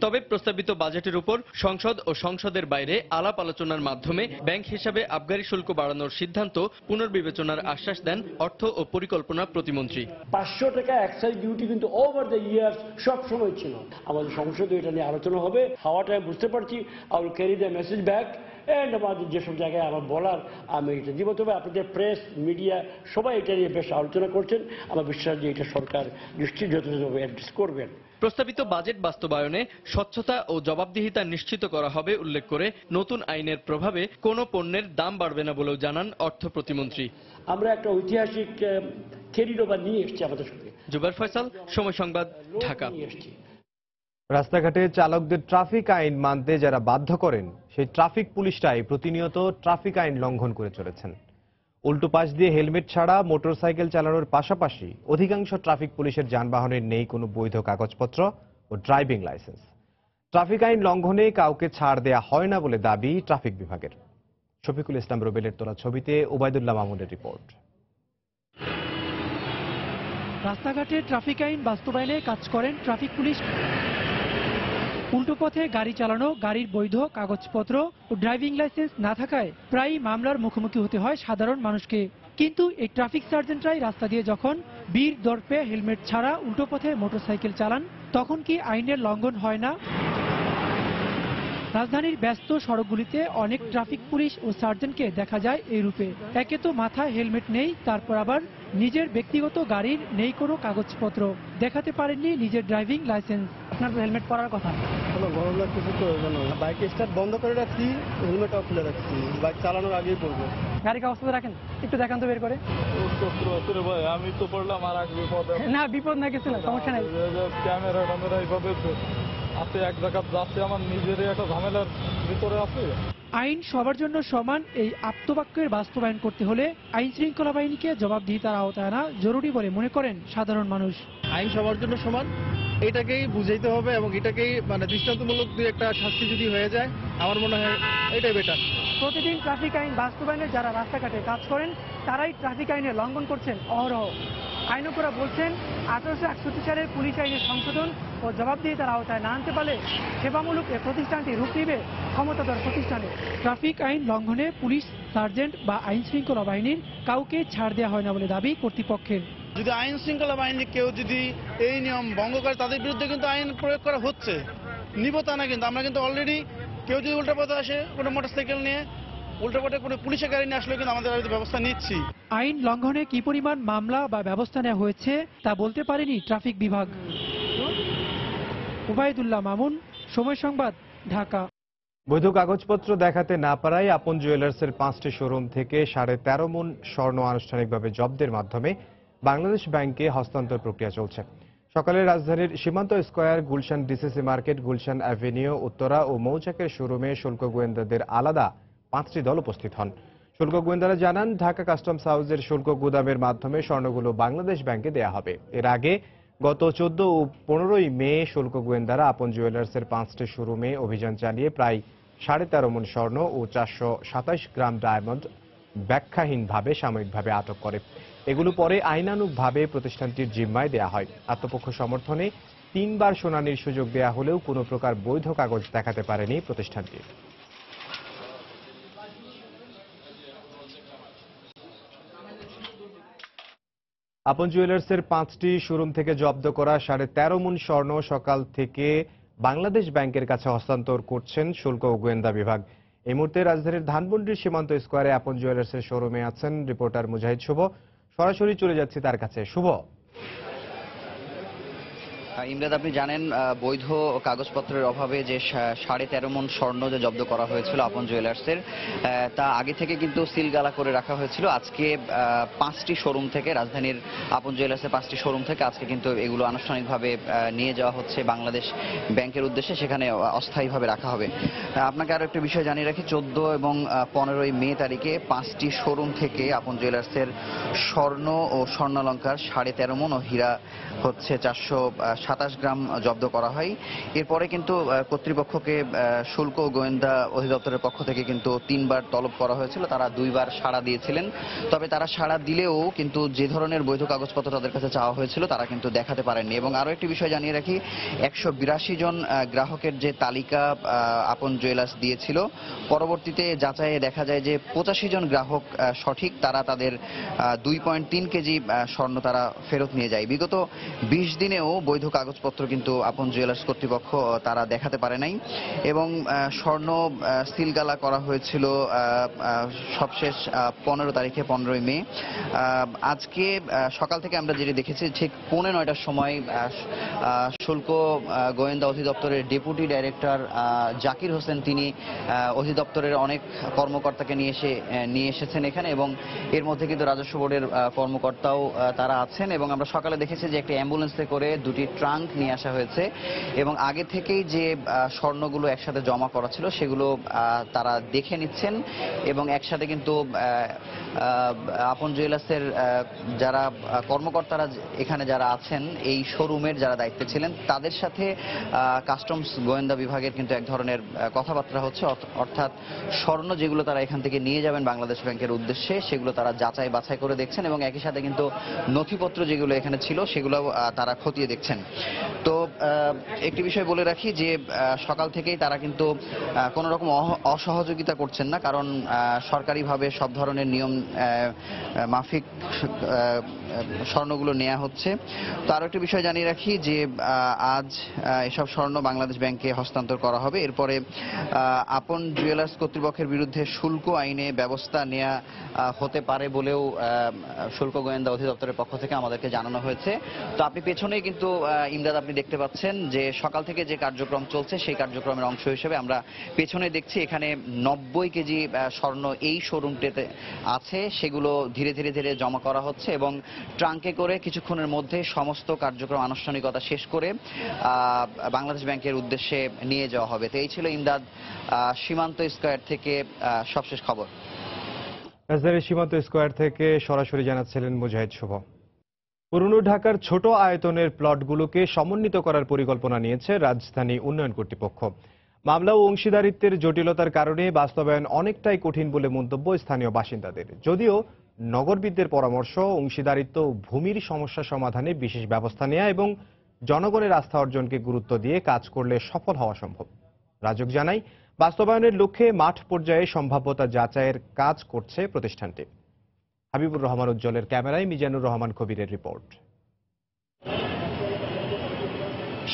তবে প্রস্তাবিত বাজেটের উপর সংসদ ও সংসদের বাইরে আলাপ আলোচনার মাধ্যমে ব্যাংক হিসাবে আবগারি শুল্ক বাড়ানোর সিদ্ধান্ত পুনর্বিবেচনার আশ্বাস দেন অর্থ ও পরিকল্পনা প্রতিমন্ত্রী।
500 টাকা এক্সাইজ ডিউটি কিন্তু ওভার দ্য ইয়ার্স সব সময় ছিল। আমাদের সংসদে এটা নিয়ে আলোচনা হবে, হাওয়াটা বুঝতে পারছি। I will carry the message back end আমাদের যেসব জায়গায় আমার বলার আমি এটা দিব। তবে আপনাদের প্রেস মিডিয়া সবাই এটা নিয়ে বেশ আলোচনা করছেন। আমার বিশ্বাস যে এটা সরকার নিশ্চিত যথাযথভাবে অ্যাড্রেস করবেন।
প্রস্তাবিত বাজেট বাস্তবায়নে স্বচ্ছতা ও জবাবদিহিতা নিশ্চিত করা হবে উল্লেখ করে নতুন আইনের প্রভাবে কোনো পণ্যের দাম বাড়বে না বলেও জানান অর্থ প্রতিমন্ত্রী।
আমরা একটা ঐতিহাসিক ক্যারিড ওভার নিয়ে এসেছি আমাদের সঙ্গে।
জুবাইর ফয়সাল, সময় সংবাদ, ঢাকা।
রাস্তাঘাটে চালকদের ট্রাফিক আইন মানতে যারা বাধ্য করেন সেই ট্রাফিক পুলিশরাই প্রতিনিয়ত ট্রাফিক আইন লঙ্ঘন করে চলেছেন। উল্টো পাশ দিয়ে হেলমেট ছাড়া মোটরসাইকেল চালানোর পাশাপাশি অধিকাংশ ট্রাফিক পুলিশের যানবাহনের নেই কোনো বৈধ কাগজপত্র ও ড্রাইভিং লাইসেন্স। ট্রাফিক আইন লঙ্ঘনে কাউকে ছাড় দেয়া হয় না বলে দাবি ট্রাফিক বিভাগের। শফিকুল ইসলাম রুবেলের তোলা ছবিতে ওবায়দুল্লাহ মামুনের রিপোর্ট।
রাস্তাঘাটে ট্রাফিক আইন বাস্তবায়নে কাজ করেন ট্রাফিক পুলিশ। উল্টো পথে গাড়ি চালানো, গাড়ির বৈধ কাগজপত্র ও ড্রাইভিং লাইসেন্স না থাকায় প্রায়ই মামলার মুখোমুখি হতে হয় সাধারণ মানুষকে। কিন্তু এই ট্রাফিক সার্জেন্টরাই রাস্তা দিয়ে যখন বীর দর্পে হেলমেট ছাড়া উল্টো পথে মোটরসাইকেল চালান তখন কি আইনের লঙ্ঘন হয় না? রাজধানীর ব্যস্ত সড়কগুলিতে অনেক ট্রাফিক পুলিশ ও সার্জেন্টকে দেখা যায় এই রূপে। একে তো মাথায় হেলমেট নেই, তারপর আবার নিজের ব্যক্তিগত গাড়ির নেই কোনো কাগজপত্র, দেখাতে পারেননি নিজের ড্রাইভিং লাইসেন্স। আপনার তো হেলমেট পরার কথা।
গরম লাগতেছে তো বাইক স্টার্ট বন্ধ করে রাখছি, হেলমেটটাও খুলে রাখছি, বাইক চালানোর আগেই পড়বো।
গাড়ি কাগজপত্র রাখেন, একটু দেখান তো বের করে।
আমি তো পড়লাম আর আগে বিপদ
না, বিপদ না কিছু না, সমস্যা নাই।
ক্যামেরা এইভাবে
আছে এক জায়গায় যাচ্ছে, আমার নিজেরই একটা ঝামেলার ভিতরে আছে।
আইন সবার জন্য সমান এই আপ্তবাক্যের বাস্তবায়ন করতে হলে আইন শৃঙ্খলা বাহিনীকে জবাবদিহিতার আওতায় আনা জরুরি বলে মনে করেন সাধারণ মানুষ।
আইন সবার জন্য সমান, এটাকেই বুঝাইতে হবে এবং এটাকেই দৃষ্টান্তমূলক একটা শাস্তি যদি হয়ে যায় আমার মনে হয় এটাই বেটার।
প্রতিদিন ট্রাফিক আইন বাস্তবায়নে যারা রাস্তাঘাটে কাজ করেন তারাই ট্রাফিক আইনে লঙ্ঘন করছেন অহরহ। আইনজ্ঞরা বলছেন 1861 সালের পুলিশ আইনের সংশোধন ও জবাবদিহিতার আওতায় না আনতে পারলে সেবামূলক এ প্রতিষ্ঠানটি রূপ নেবে ক্ষমতাধর প্রতিষ্ঠানে। ট্রাফিক আইন লঙ্ঘনে পুলিশ, সার্জেন্ট বা আইন শৃঙ্খলা বাহিনীর কাউকে ছাড় দেওয়া হয় না বলে দাবি কর্তৃপক্ষের।
যদি আইন শৃঙ্খলা বাহিনী কেউ যদি এই নিয়ম ভঙ্গ করে তাদের বিরুদ্ধে কিন্তু আইন প্রয়োগ করা হচ্ছে, নিব তা না, কিন্তু আমরা কিন্তু অলরেডি কেউ যদি উল্টা পথে আসে কোনো মোটরসাইকেল নিয়ে উল্টা পথে কোনো পুলিশের গাড়ি নিয়ে আসলে কিন্তু আমাদের ব্যবস্থা নিচ্ছি।
আইন লঙ্ঘনে কি পরিমাণ মামলা বা ব্যবস্থা নেওয়া হয়েছে তা বলতে পারেনি ট্রাফিক বিভাগ। ওবায়দুল্লাহ মামুন, সময় সংবাদ, ঢাকা।
বৈধ কাগজপত্র দেখাতে না পারায় আপন জুয়েলার্সের 5টি শোরুম থেকে 13.5 মণ স্বর্ণ আনুষ্ঠানিকভাবে জব্দের মাধ্যমে বাংলাদেশ ব্যাংকে হস্তান্তর প্রক্রিয়া চলছে। সকালে রাজধানীর Shimanto square, Gulshan DCC market, Gulshan avenue, Uttara ও মৌচাকের শোরুমে শুল্ক গোয়েন্দাদের আলাদা 5টি দল উপস্থিত হন। শুল্ক গোয়েন্দারা জানান, ঢাকা কাস্টমস হাউসের শুল্ক গুদামের মাধ্যমে স্বর্ণগুলো বাংলাদেশ ব্যাংকে দেয়া হবে। এর আগে গত 14 ও 15ই মে শুল্ক গোয়েন্দারা আপন জুয়েলার্সের 5টি শোরুমে অভিযান চালিয়ে প্রায় 13.5 মণ স্বর্ণ ও 427 গ্রাম ডায়মন্ড ব্যাখ্যাহীনভাবে সাময়িকভাবে আটক করে। এগুলো পরে আইনানুগভাবে প্রতিষ্ঠানটির জিম্মায় দেয়া হয়। আত্মপক্ষ সমর্থনে 3 বার শুনানির সুযোগ দেয়া হলেও কোনো প্রকার বৈধ কাগজ দেখাতে পারেনি প্রতিষ্ঠানটি। আপন জুয়েলার্সের 5টি শোরুম থেকে জব্দ করা 13.5 মণ স্বর্ণ সকাল থেকে বাংলাদেশ ব্যাংকের কাছে হস্তান্তর করছেন শুল্ক ও গোয়েন্দা বিভাগ। এই মুহূর্তে রাজধানীর ধানমন্ডির সীমান্ত স্কয়ারে আপন জুয়েলার্সের শোরুমে আছেন রিপোর্টার মুজাহিদ শুভ। সরাসরি চলে যাচ্ছি তার কাছে। শুভ,
ইমরাদ, আপনি জানেন বৈধ কাগজপত্রের অভাবে যে 13.5 মণ স্বর্ণ যে জব্দ করা হয়েছিল আপন জুয়েলার্সের, তা আগে থেকে কিন্তু সিলগালা করে রাখা হয়েছিল। আজকে 5টি শোরুম থেকে, রাজধানীর আপন জুয়েলার্সের 5টি শোরুম থেকে আজকে কিন্তু এগুলো আনুষ্ঠানিকভাবে নিয়ে যাওয়া হচ্ছে বাংলাদেশ ব্যাংকের উদ্দেশ্যে, সেখানে অস্থায়ীভাবে রাখা হবে। আপনাকে আরো একটা বিষয় জানিয়ে রাখি, 14 এবং 15ই মে তারিখে 5টি শোরুম থেকে আপন জুয়েলার্সের স্বর্ণ ও স্বর্ণালঙ্কার 13.5 মণ ও হীরা হচ্ছে 427 গ্রাম জব্দ করা হয়। এরপরে কিন্তু কর্তৃপক্ষকে শুল্ক ও গোয়েন্দা অধিদপ্তরের পক্ষ থেকে কিন্তু 3 বার তলব করা হয়েছিল। তারা 2 বার সাড়া দিয়েছিলেন। তবে তারা সাড়া দিলেও কিন্তু যে ধরনের বৈধ কাগজপত্র তাদের কাছে চাওয়া হয়েছিল তারা কিন্তু দেখাতে পারেননি। এবং আরো একটি বিষয় জানিয়ে রাখি, 182 জন গ্রাহকের যে তালিকা আপন জুয়েলার্স দিয়েছিল, পরবর্তীতে যাচাইয়ে দেখা যায় যে 85 জন গ্রাহক সঠিক, তারা তাদের 2.3 কেজি স্বর্ণ তারা ফেরত নিয়ে যায়। বিগত 20 দিনেও বৈধ কাগজপত্র কিন্তু আপন জুয়েলার্স কর্তৃপক্ষ তারা দেখাতে পারে নাই এবং স্বর্ণ সিলগালা করা হয়েছিল সবশেষ 15 তারিখে, 15ই মে। আজকে সকাল থেকে আমরা যেটি দেখেছি, ঠিক 9:45টার সময় শুল্ক গোয়েন্দা অধিদপ্তরের ডেপুটি ডাইরেক্টর জাকির হোসেন, তিনি অধিদপ্তরের অনেক কর্মকর্তাকে নিয়ে এসেছেন এখানে এবং এর মধ্যে কিন্তু রাজস্ব বোর্ডের কর্মকর্তাও তারা আছেন। এবং আমরা সকালে দেখেছি যে একটি অ্যাম্বুলেন্সে করে 2টি ট্রাঙ্ক নিয়ে আসা হয়েছে এবং আগে থেকেই যে স্বর্ণগুলো একসাথে জমা করা ছিল সেগুলো তারা দেখে নিচ্ছেন এবং একসাথে কিন্তু আপন জুয়েলার্সের যারা কর্মকর্তারা এখানে যারা আছেন, এই শোরুমের যারা দায়িত্বে ছিলেন, তাদের সাথে কাস্টমস গোয়েন্দা বিভাগের কিন্তু এক ধরনের কথাবার্তা হচ্ছে। অর্থাৎ স্বর্ণ যেগুলো তারা এখান থেকে নিয়ে যাবেন বাংলাদেশ ব্যাংকের উদ্দেশ্যে, সেগুলো তারা যাচাই বাছাই করে দেখছেন এবং একই সাথে কিন্তু নথিপত্র যেগুলো এখানে ছিল সেগুলো তারা খতিয়ে দেখছেন। তো একটি বিষয় বলে রাখি যে সকাল থেকেই তারা কিন্তু কোনো রকম অসহযোগিতা করছেন না, কারণ সরকারিভাবে সব ধরনের নিয়ম মাফিক স্বর্ণগুলো নেওয়া হচ্ছে। তো আরো একটি বিষয় জানিয়ে রাখি যে আজ এসব স্বর্ণ বাংলাদেশ ব্যাংকে হস্তান্তর করা হবে। এরপরে আপন জুয়েলার্স কর্তৃপক্ষের বিরুদ্ধে শুল্ক আইনে ব্যবস্থা নেওয়া হতে পারে বলেও শুল্ক গোয়েন্দা অধিদপ্তরের পক্ষ থেকে আমাদেরকে জানানো হয়েছে। তো আপনি পেছনেই কিন্তু ইমদাদ, আপনি দেখতে পাচ্ছেন পাচ্ছেন যে সকাল থেকে যে কার্যক্রম চলছে সেই কার্যক্রমের অংশ হিসেবে আমরা পেছনে দেখছি এখানে 90 কেজি স্বর্ণ এই শোরুমটিতে আছে, সেগুলো ধীরে ধীরে ধীরে জমা করা হচ্ছে এবং ট্রাঙ্কে করে কিছুক্ষণের মধ্যে সমস্ত কার্যক্রম আনুষ্ঠানিকতা শেষ করে বাংলাদেশ ব্যাংকের উদ্দেশ্যে নিয়ে যাওয়া হবে। তো এই ছিল ইমদাদ সীমান্ত স্কয়ার থেকে সবশেষ খবর।
রাজধানীর সীমান্ত স্কয়ার থেকে সরাসরি জানাচ্ছিলেন মুজাহিদ শুভ। পুরনো ঢাকার ছোট আয়তনের প্লটগুলোকে সমন্বিত করার পরিকল্পনা নিয়েছে রাজধানী উন্নয়ন কর্তৃপক্ষ। মামলা ও অংশীদারিত্বের জটিলতার কারণে বাস্তবায়ন অনেকটাই কঠিন বলে মন্তব্য স্থানীয় বাসিন্দাদের। যদিও নগরবিদদের পরামর্শ, অংশীদারিত্ব ও ভূমির সমস্যা সমাধানে বিশেষ ব্যবস্থা নেওয়া এবং জনগণের আস্থা অর্জনকে গুরুত্ব দিয়ে কাজ করলে সফল হওয়া সম্ভব। রাজুক জানাই, বাস্তবায়নের লক্ষ্যে মাঠ পর্যায়ে সম্ভাব্যতা যাচাইয়ের কাজ করছে প্রতিষ্ঠানটি। হাবিবুর রহমান উজ্জ্বলের ক্যামেরায় মিজানুর রহমান কবিরের রিপোর্ট।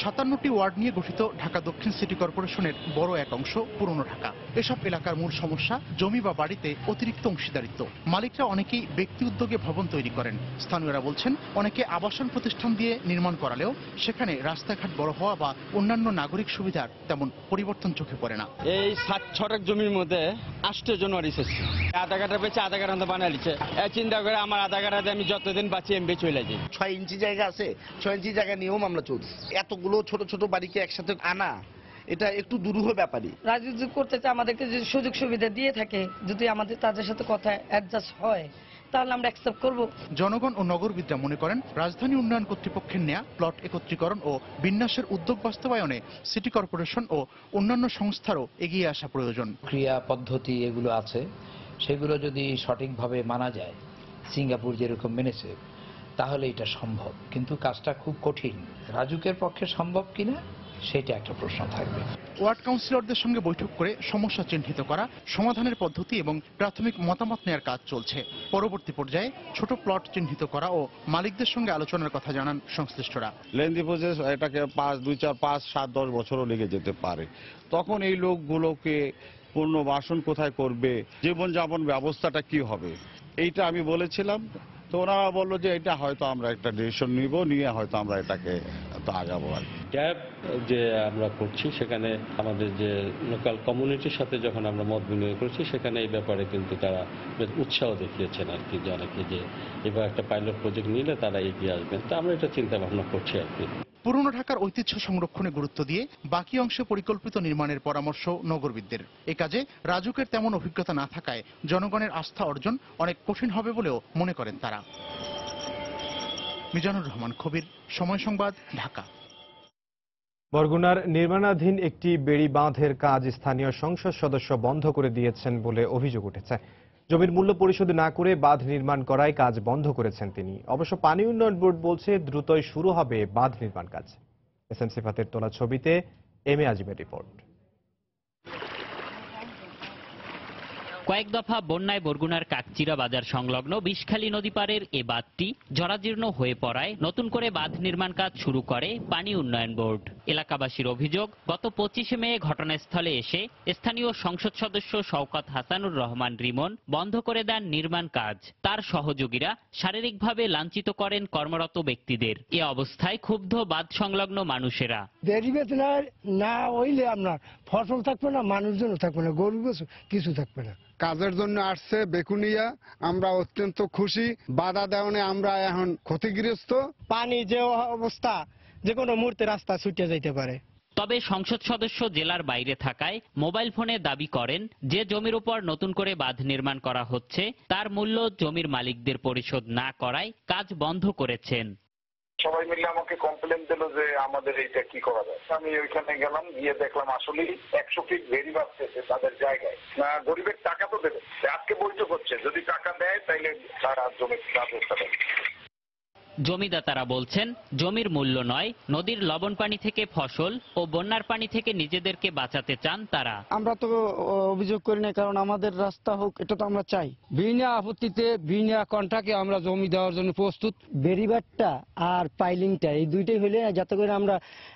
57টি ওয়ার্ড নিয়ে গঠিত ঢাকা দক্ষিণ সিটি কর্পোরেশনের বড় এক অংশ পুরনো ঢাকা। এসব এলাকার মূল সমস্যা জমি বা বাড়িতে অতিরিক্ত অংশীদারিত্ব। মালিকরা অনেকেই ব্যক্তি উদ্যোগে ভবন তৈরি করেন। স্থানীয়রা বলছেন অনেকে আবাসন প্রতিষ্ঠান দিয়ে নির্মাণ করালেও সেখানে রাস্তাঘাট বড় হওয়া বা অন্যান্য নাগরিক সুবিধার তেমন পরিবর্তন চোখে পড়ে না।
এই 7-6 জমির মধ্যে 8 জানুয়ারি এসেছে, আধা কাটা পেয়েছে, আধা কাটা বানায় লিছে। চিন্তা করে আমার আধা কাটাতে আমি যতদিন বাঁচি এমবি চলে যাই।
6 ইঞ্চি জায়গা আছে, 6 ইঞ্চি জায়গা নিয়েও মামলা চলছে। এতগুলো ছোট ছোট বাড়িকে একসাথে আনা এটা একটু দুরূহ ব্যাপারই।
রাজনীতি করতে চাই, আমাদেরকে যদি সুযোগ সুবিধা দিয়ে থাকে, যদি আমাদের তাদের সাথে কথা অ্যাডজাস্ট হয় তাহলে আমরা অ্যাকসেপ্ট করব।
জনগণ ও নগরবিদরা মনে করেন রাজধানী উন্নয়ন কর্তৃপক্ষের নেয়া প্লট একত্রীকরণ ও বিন্যাসের উদ্যোগ বাস্তবায়নে সিটি কর্পোরেশন ও অন্যান্য সংস্থারও এগিয়ে আসা প্রয়োজন।
ক্রিয়া পদ্ধতি এগুলো আছে, সেগুলো যদি সঠিকভাবে মানা যায়, সিঙ্গাপুর যেরকম মেনেছে, তাহলে এটা সম্ভব। কিন্তু কাজটা খুব কঠিন। রাজুকের পক্ষে সম্ভব কিনা সেটা একটা প্রশ্ন থাকবে।
ওয়ার্ড কাউন্সিলরদের সঙ্গে বৈঠক করে সমস্যা চিহ্নিত করা, সমাধানের পদ্ধতি এবং প্রাথমিক মতামত নেওয়ার কাজ চলছে। পরবর্তী পর্যায়ে ছোট প্লট চিহ্নিত করা ও মালিকদের সঙ্গে আলোচনার কথা জানান সংশ্লিষ্টরা।
লেন্দি প্রসেস, এটাকে 2, 4, 5, 7, 10 বছরও লেগে যেতে পারে। তখন এই লোকগুলোকে পুনর্বাসন কোথায় করবে, জীবনযাপন ব্যবস্থাটা কি হবে, এইটা আমি বলেছিলাম। তো ওনারা বললো যে এটা হয়তো আমরা একটা ডিসিশন নিব, নিয়ে হয়তো আমরা এটাকে আগাবো আর কি।
ক্যাব যে আমরা করছি সেখানে আমাদের যে লোকাল কমিউনিটির সাথে যখন আমরা মত বিনিময় করছি, সেখানে এই ব্যাপারে কিন্তু তারা উৎসাহ দেখিয়েছেন আর কি, যে অনেকে যে এবার একটা পাইলট প্রজেক্ট নিলে তারা এগিয়ে আসবেন। তো আমরা এটা চিন্তা ভাবনা করছি আর কি।
পুরনো ঢাকার ঐতিহ্য সংরক্ষণে গুরুত্ব দিয়ে বাকি অংশে পরিকল্পিত নির্মাণের পরামর্শ নগরবিদদের। এ কাজে রাজুকের তেমন অভিজ্ঞতা না থাকায় জনগণের আস্থা অর্জন অনেক কঠিন হবে বলেও মনে করেন তারা। মিজানুর রহমান কবির, সময় সংবাদ, ঢাকা।
বরগুনার নির্মাণাধীন একটি বেড়ি বাঁধের কাজ স্থানীয় সংসদ সদস্য বন্ধ করে দিয়েছেন বলে অভিযোগ উঠেছে। জমির মূল্য পরিশোধ না করে বাঁধ নির্মাণ করায় কাজ বন্ধ করেছেন তিনি। অবশ্য পানি উন্নয়ন বোর্ড বলছে দ্রুতই শুরু হবে বাঁধ নির্মাণ কাজ। এস এম সিফাতের তোলা ছবিতে এম এ আজিমের রিপোর্ট।
কয়েক দফা বন্যায় বরগুনার কাকচিরা বাজার সংলগ্ন বিষখালী নদী পাড়ের এ বাঁধটি জরাজীর্ণ হয়ে পড়ায় নতুন করে বাঁধ নির্মাণ কাজ শুরু করে পানি উন্নয়ন বোর্ড। এলাকাবাসীর অভিযোগ, গত 25 মে ঘটনাস্থলে এসে স্থানীয় সংসদ সদস্য শওকত হাসানুর রহমান রিমন বন্ধ করে দেন নির্মাণ কাজ। তার সহযোগীরা শারীরিকভাবে লাঞ্ছিত করেন কর্মরত ব্যক্তিদের। এ অবস্থায় ক্ষুব্ধ বাঁধ সংলগ্ন মানুষেরা।
না হইলে আপনার ফসল থাকবে না, মানুষজন থাকবে না, গরু কিছু থাকবে না।
কাজের জন্য আসছে বেকুনিয়া, আমরা অত্যন্ত খুশি। বাধা দেওয়ানে আমরা এখন ক্ষতিগ্রস্ত।
পানি যে অবস্থা, যে কোনো মুহূর্তে রাস্তা ছুটে যাইতে পারে।
তবে সংসদ সদস্য জেলার বাইরে থাকায় মোবাইল ফোনে দাবি করেন যে জমির উপর নতুন করে বাঁধ নির্মাণ করা হচ্ছে তার মূল্য জমির মালিকদের পরিশোধ না করায় কাজ বন্ধ করেছেন।
সবাই মিলে আমাকে কমপ্লেন দিল যে আমাদের এইটা কি করা যায়। আমি ওইখানে গেলাম, গিয়ে দেখলাম আসলে 100 ফিট ভেরি বাঁধতেছে তাদের জায়গায়। গরিবের টাকা তো দেবে, আজকে বৈঠক হচ্ছে, যদি টাকা দেয় তাইলে তারা জমির ব্যবস্থা দেবে।
জমিদাতারা বলছেন জমির মূল্য নয়, নদীর লবণ পানি থেকে ফসল ও বন্যার পানি থেকে নিজেদেরকে বাঁচাতে চান তারা।
আমরা তো অভিযোগ করি না, কারণ আমাদের রাস্তা হোক এটা তো আমরা চাই। বিনা আপত্তিতে বিনা কন্ট্রাক্টে আমরা জমি দেওয়ার জন্য প্রস্তুত। বেরিবারটা আর পাইলিংটা এই দুইটাই হলে যাতে করে আমরা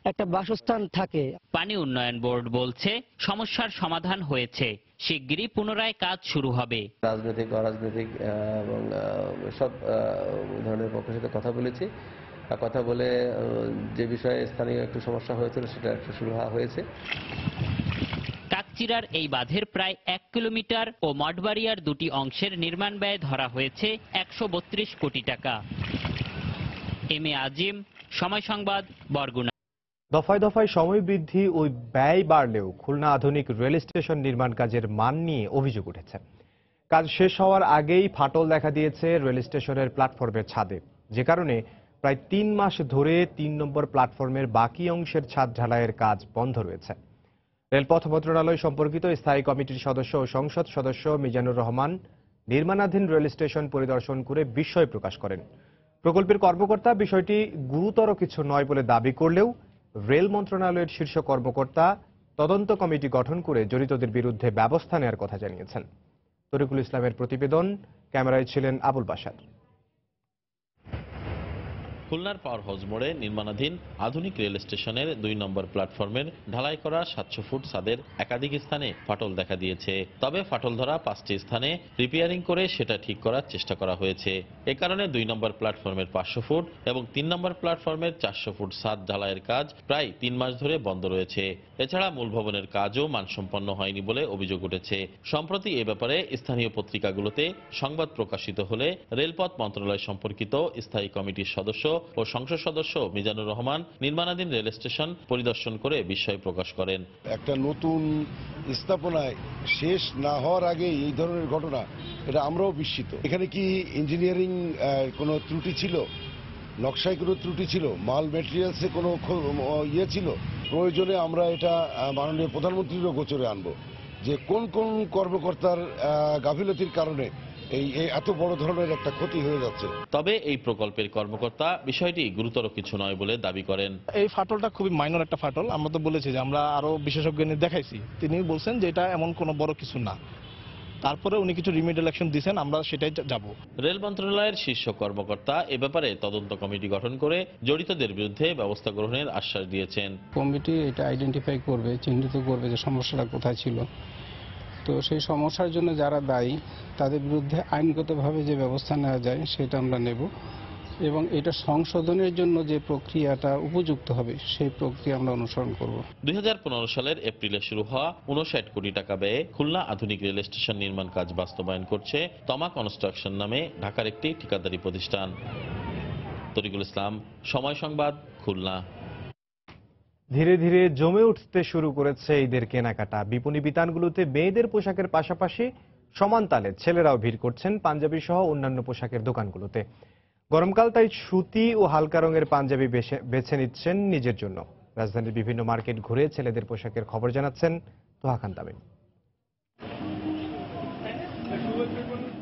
একটা বাসস্থান থাকে।
পানি উন্নয়ন বোর্ড বলছে সমস্যার সমাধান হয়েছে, শিগগিরই পুনরায় কাজ শুরু হবে।
রাজনৈতিক অরাজনৈতিক এবং সব ধরনের পক্ষের সাথে কথা বলেছি
কথা বলে যে বিষয়ে স্থানীয় একটু সমস্যা হয়েছিল সেটা একটু সুরাহা হয়েছে।
কাকচিরার এই বাঁধের প্রায় 1 কিলোমিটার ও মঠবাড়িয়ার দুটি অংশের নির্মাণ ব্যয় ধরা হয়েছে 132 কোটি টাকা। এম এ আজিম, সময় সংবাদ, বরগুনা।
দফায় দফায় সময় বৃদ্ধি ও ব্যয় বাড়লেও খুলনা আধুনিক রেল স্টেশন নির্মাণ কাজের মান নিয়ে অভিযোগ উঠেছে। কাজ শেষ হওয়ার আগেই ফাটল দেখা দিয়েছে রেল স্টেশনের প্ল্যাটফর্মের ছাদে, যে কারণে প্রায় 3 মাস ধরে 3 নম্বর প্ল্যাটফর্মের বাকি অংশের ছাদ ঢালাইয়ের কাজ বন্ধ রয়েছে। রেলপথ মন্ত্রণালয় সম্পর্কিত স্থায়ী কমিটির সদস্য ও সংসদ সদস্য মিজানুর রহমান নির্মাণাধীন রেল স্টেশন পরিদর্শন করে বিস্ময় প্রকাশ করেন। প্রকল্পের কর্মকর্তা বিষয়টি গুরুতর কিছু নয় বলে দাবি করলেও রেল মন্ত্রণালয়ের শীর্ষ কর্মকর্তা তদন্ত কমিটি গঠন করে জড়িতদের বিরুদ্ধে ব্যবস্থা নেওয়ার কথা জানিয়েছেন। তরিকুল ইসলামের প্রতিবেদন, ক্যামেরায় ছিলেন আবুল বাশার।
খুলনার পাওয়ার হাউস মোড়ে নির্মাণাধীন আধুনিক রেল স্টেশনের 2 নম্বর প্ল্যাটফর্মের ঢালাই করা 700 ফুট ছাদের একাধিক স্থানে ফাটল দেখা দিয়েছে। তবে ফাটল ধরা 5টি স্থানে রিপেয়ারিং করে সেটা ঠিক করার চেষ্টা করা হয়েছে। এ কারণে 2 নম্বর প্ল্যাটফর্মের 500 ফুট এবং 3 নম্বর প্ল্যাটফর্মের 400 ফুট ছাদ ঢালাইয়ের কাজ প্রায় 3 মাস ধরে বন্ধ রয়েছে। এছাড়া মূল ভবনের কাজও মানসম্পন্ন হয়নি বলে অভিযোগ উঠেছে। সম্প্রতি এ ব্যাপারে স্থানীয় পত্রিকাগুলোতে সংবাদ প্রকাশিত হলে রেলপথ মন্ত্রণালয় সম্পর্কিত স্থায়ী কমিটির সদস্য ও সংসদ সদস্য মিজানুর রহমান নির্মাণাধীন রেল স্টেশন পরিদর্শন করে বিস্ময় প্রকাশ করেন।
একটা নতুন স্থাপনায় শেষ না হওয়ার আগে এই ধরনের ঘটনা, এটা আমরাও বিস্মিত। এখানে কি ইঞ্জিনিয়ারিং কোনো ত্রুটি ছিল, নকশায় কোনো ত্রুটি ছিল, মাল ম্যাটেরিয়ালসে কোনো ইয়ে ছিল? প্রয়োজনে আমরা এটা মাননীয় প্রধানমন্ত্রীরও গোচরে আনবো যে কোন কোন কর্মকর্তার গাফিলতির কারণে এই এত বড় ধরনের একটা ক্ষতি হয়ে যাচ্ছে।
তবে এই প্রকল্পের কর্মকর্তা বিষয়টি গুরুতর কিছু নয় বলে দাবি করেন।
এই ফাটলটা খুবই মাইনর একটা ফাটল। আমরা তো বলেছি যে আমরা আরো বিশেষজ্ঞ নিয়ে দেখাইছি, তিনি বলছেন যে এটা এমন কোনো বড় কিছু না। তারপরে উনি কিছু রিমিডিয়াল অ্যাকশন দিয়েছেন, আমরা সেটাই যাব।
রেল মন্ত্রণালয়ের শীর্ষ কর্মকর্তা এ ব্যাপারে তদন্ত কমিটি গঠন করে জড়িতদের বিরুদ্ধে ব্যবস্থা গ্রহণের আশ্বাস দিয়েছেন।
কমিটি এটা আইডেন্টিফাই করবে, চিহ্নিত করবে যে সমস্যাটা কোথায় ছিল। তো সেই সমস্যার জন্য যারা দায়ী তাদের বিরুদ্ধে আইনগতভাবে যে ব্যবস্থা নেওয়া যায় সেটা আমরা নেব, এবং এটা সংশোধনের জন্য যে প্রক্রিয়াটা উপযুক্ত হবে সেই প্রক্রিয়া আমরা অনুসরণ করব।
2015 সালের এপ্রিলে শুরু হওয়া 59 কোটি টাকা ব্যয়ে খুলনা আধুনিক রেল স্টেশন নির্মাণ কাজ বাস্তবায়ন করছে তমা কনস্ট্রাকশন নামে ঢাকার একটি ঠিকাদারি প্রতিষ্ঠান। তরিকুল ইসলাম, সময় সংবাদ, খুলনা।
ধীরে ধীরে জমে উঠতে শুরু করেছে ঈদের কেনাকাটা। বিপণী বিতানগুলোতে মেয়েদের পোশাকের পাশাপাশি সমান তালে ছেলেরাও ভিড় করছেন পাঞ্জাবি সহ অন্যান্য পোশাকের দোকানগুলোতে। গরমকাল তাই সুতি ও হালকা রঙের পাঞ্জাবি বেছে নিচ্ছেন নিজের জন্য। রাজধানীর বিভিন্ন মার্কেট ঘুরে ছেলেদের পোশাকের খবর জানাচ্ছেন তোহা খান তামিম।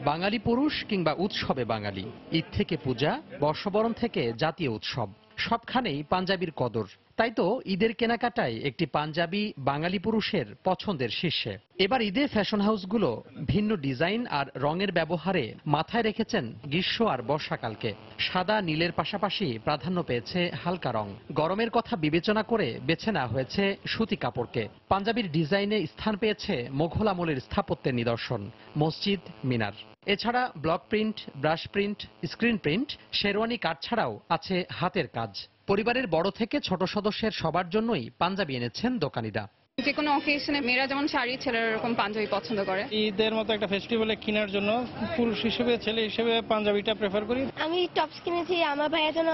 বাঙালি পুরুষ কিংবা উৎসবে বাঙালি, ঈদ থেকে পূজা, বর্ষবরণ থেকে জাতীয় উৎসব, সবখানেই পাঞ্জাবির কদর। তাই তো ঈদের কেনাকাটায় একটি পাঞ্জাবি বাঙালি পুরুষের পছন্দের শীর্ষে। এবার ঈদে ফ্যাশন হাউসগুলো ভিন্ন ডিজাইন আর রঙের ব্যবহারে মাথায় রেখেছেন গ্রীষ্ম আর বর্ষাকালকে। সাদা নীলের পাশাপাশি প্রাধান্য পেয়েছে হালকা রং। গরমের কথা বিবেচনা করে বেছে নেওয়া হয়েছে সুতি কাপড়কে। পাঞ্জাবির ডিজাইনে স্থান পেয়েছে মোঘল আমলের স্থাপত্যের নিদর্শন, মসজিদ, মিনার। এছাড়া block print, brush print, screen print, sherwani cut ছাড়াও আছে হাতের কাজ। পরিবারের বড় থেকে ছোট সদস্যের সবার জন্যই পাঞ্জাবি এনেছেন দোকানিরা।
যে কোনো অকেশনে মেয়েরা যেমন শাড়ি, ছেলেরা এরকম পাঞ্জাবি পছন্দ করে।
ঈদের মতো একটা ফেস্টিভ্যালে কেনার জন্য পুরুষ হিসেবে, ছেলে হিসেবে পাঞ্জাবিটা প্রেফার করি।
আমি টপস কিনেছি, আমার ভাইয়ের জন্য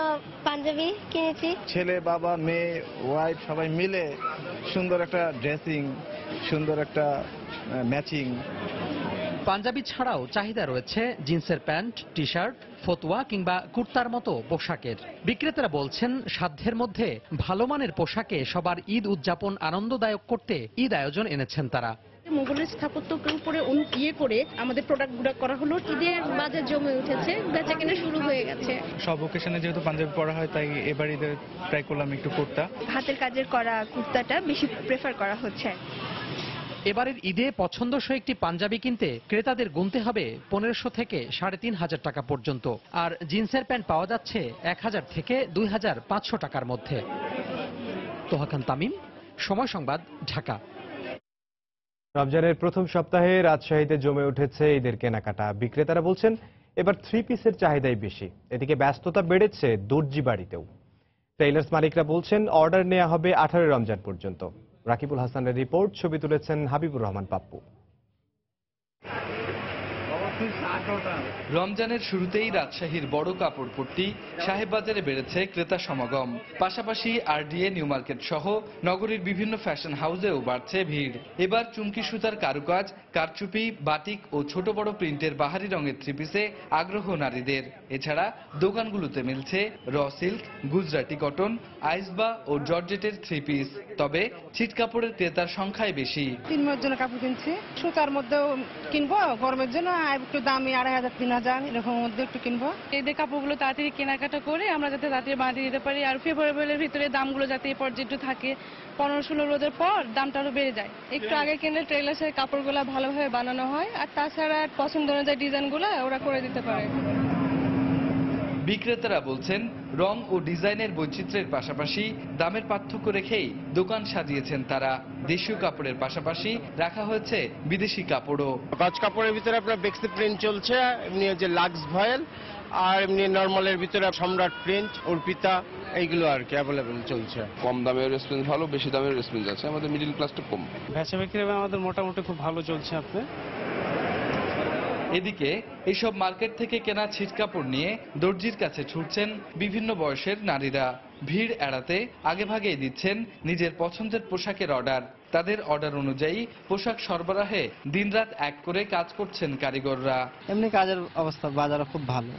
পাঞ্জাবি কিনেছি।
ছেলে, বাবা, মেয়ে, ওয়াইফ সবাই মিলে সুন্দর একটা ড্রেসিং, সুন্দর একটা ম্যাচিং।
পাঞ্জাবি ছাড়াও চাহিদা রয়েছে জিন্সের প্যান্ট, টি শার্ট, ফতুয়া কিংবা কুর্তার মতো পোশাকের। বিক্রেতারা বলছেন সাধ্যের মধ্যে ভালো মানের পোশাকে সবার ঈদ উদযাপন আনন্দদায়ক করতে ঈদ আয়োজন এনেছেন তারা।
মোগলের স্থাপত্যের উপরে ইয়ে করে আমাদের প্রোডাক্টগুলো করা হলো। ঈদের বাজার জমে উঠেছে, বেচা কেনা শুরু হয়ে গেছে।
সব ওকেশনে যেহেতু পাঞ্জাবি পরা হয় তাই এবার ঈদের ট্রাই করলাম একটু কুর্তা।
হাতের কাজের করা কুর্তাটা বেশি প্রেফার করা হচ্ছে।
এবারের ঈদে পছন্দসই একটি পাঞ্জাবি কিনতে ক্রেতাদের গুনতে হবে 1500 থেকে 3500 টাকা পর্যন্ত, আর জিন্সের প্যান্ট পাওয়া যাচ্ছে 1000 থেকে 2500 টাকার মধ্যে। তোহা খান তামিম, সময় সংবাদ, ঢাকা।
রমজানের প্রথম সপ্তাহে রাজশাহীতে জমে উঠেছে ঈদের কেনাকাটা। বিক্রেতারা বলছেন এবার 3 পিসের চাহিদাই বেশি। এদিকে ব্যস্ততা বেড়েছে দর্জি বাড়িতেও। টেইলার্স মালিকরা বলছেন অর্ডার নেওয়া হবে 18 রমজান পর্যন্ত। রাকিবুল হাসানের রিপোর্ট, ছবি তুলেছেন হাবিবুর রহমান পাপ্পু।
রমজানের শুরুতেই রাজশাহীর বড় কাপড়পট্টি সাহেববাজারে বেড়েছে ক্রেতা সমাগম। পাশাপাশি আরডিএ, নিউ মার্কেট সহ নগরীর বিভিন্ন ফ্যাশন হাউসেও বাড়ছে ভিড়। এবার চুমকি সুতার কারুকাজ, কারচুপি, বাটিক ও ছোট বড় প্রিন্টের বাহারি রঙের 3 পিসে আগ্রহ নারীদের। এছাড়া দোকানগুলোতে মিলছে র সিল্ক, গুজরাটি কটন, আইসবা ও জর্জেটের 3 পিস। তবে ছিট কাপড়ের ক্রেতার সংখ্যাই বেশি।
3 মাসের জন্য কাপড় কিনছি, সুতার মধ্যেও কিনবো, গরমের জন্য একটু দামি 2500-3000 এরকম মধ্যে একটু কিনবো।
এদের কাপড়গুলো তাড়াতাড়ি কেনাকাটা করে আমরা যাতে তাড়াতাড়ি বানিয়ে দিতে পারি, আর ফেব্রুয়ারির ভিতরে দামগুলো যাতে এই পর্যায়ে থাকে, 15-16 রোদের পর দামটা আরো বেড়ে যায়। একটু আগে কিনলে টেইলার্সের কাপড়গুলো ভালোভাবে বানানো হয়, আর তাছাড়া পছন্দ অনুযায়ী ডিজাইনগুলো ওরা করে দিতে পারে।
বিক্রেতারা বলছেন রং ও ডিজাইনের বৈচিত্র্যের পাশাপাশি দামের পার্থক্য রেখেই দোকান সাজিয়েছেন তারা। দেশীয় কাপড়ের পাশাপাশি রাখা হয়েছে বিদেশি কাপড়ও।
গজ কাপড়ের ভিতরে আপনার বেক্সি প্রিন্ট চলছে, এমনি যে লাক্স ভয়েল, আর এমনি নর্মালের ভিতরে সম্রাট প্রিন্ট, অর্পিতা, এইগুলো আর কি অ্যাভেলেবেল চলছে।
কম দামের রেসপন্স ভালো, বেশি দামের রেসপন্স আছে, আমাদের মিডল ক্লাসটা কম।
বেচা বিক্রি আমাদের মোটামুটি খুব ভালো চলছে। আপনি
এদিকে এসব মার্কেট থেকে কেনা ছিট কাপড় নিয়ে দর্জির কাছে ছুটছেন বিভিন্ন বয়সের নারীরা। ভিড় এড়াতে আগেভাগেই দিচ্ছেন নিজের পছন্দের পোশাকের অর্ডার। তাদের অর্ডার অনুযায়ী পোশাক সরবরাহে দিনরাত এক করে কাজ করছেন কারিগররা।
এমনি কাজের অবস্থা বাজারে খুব ভালো,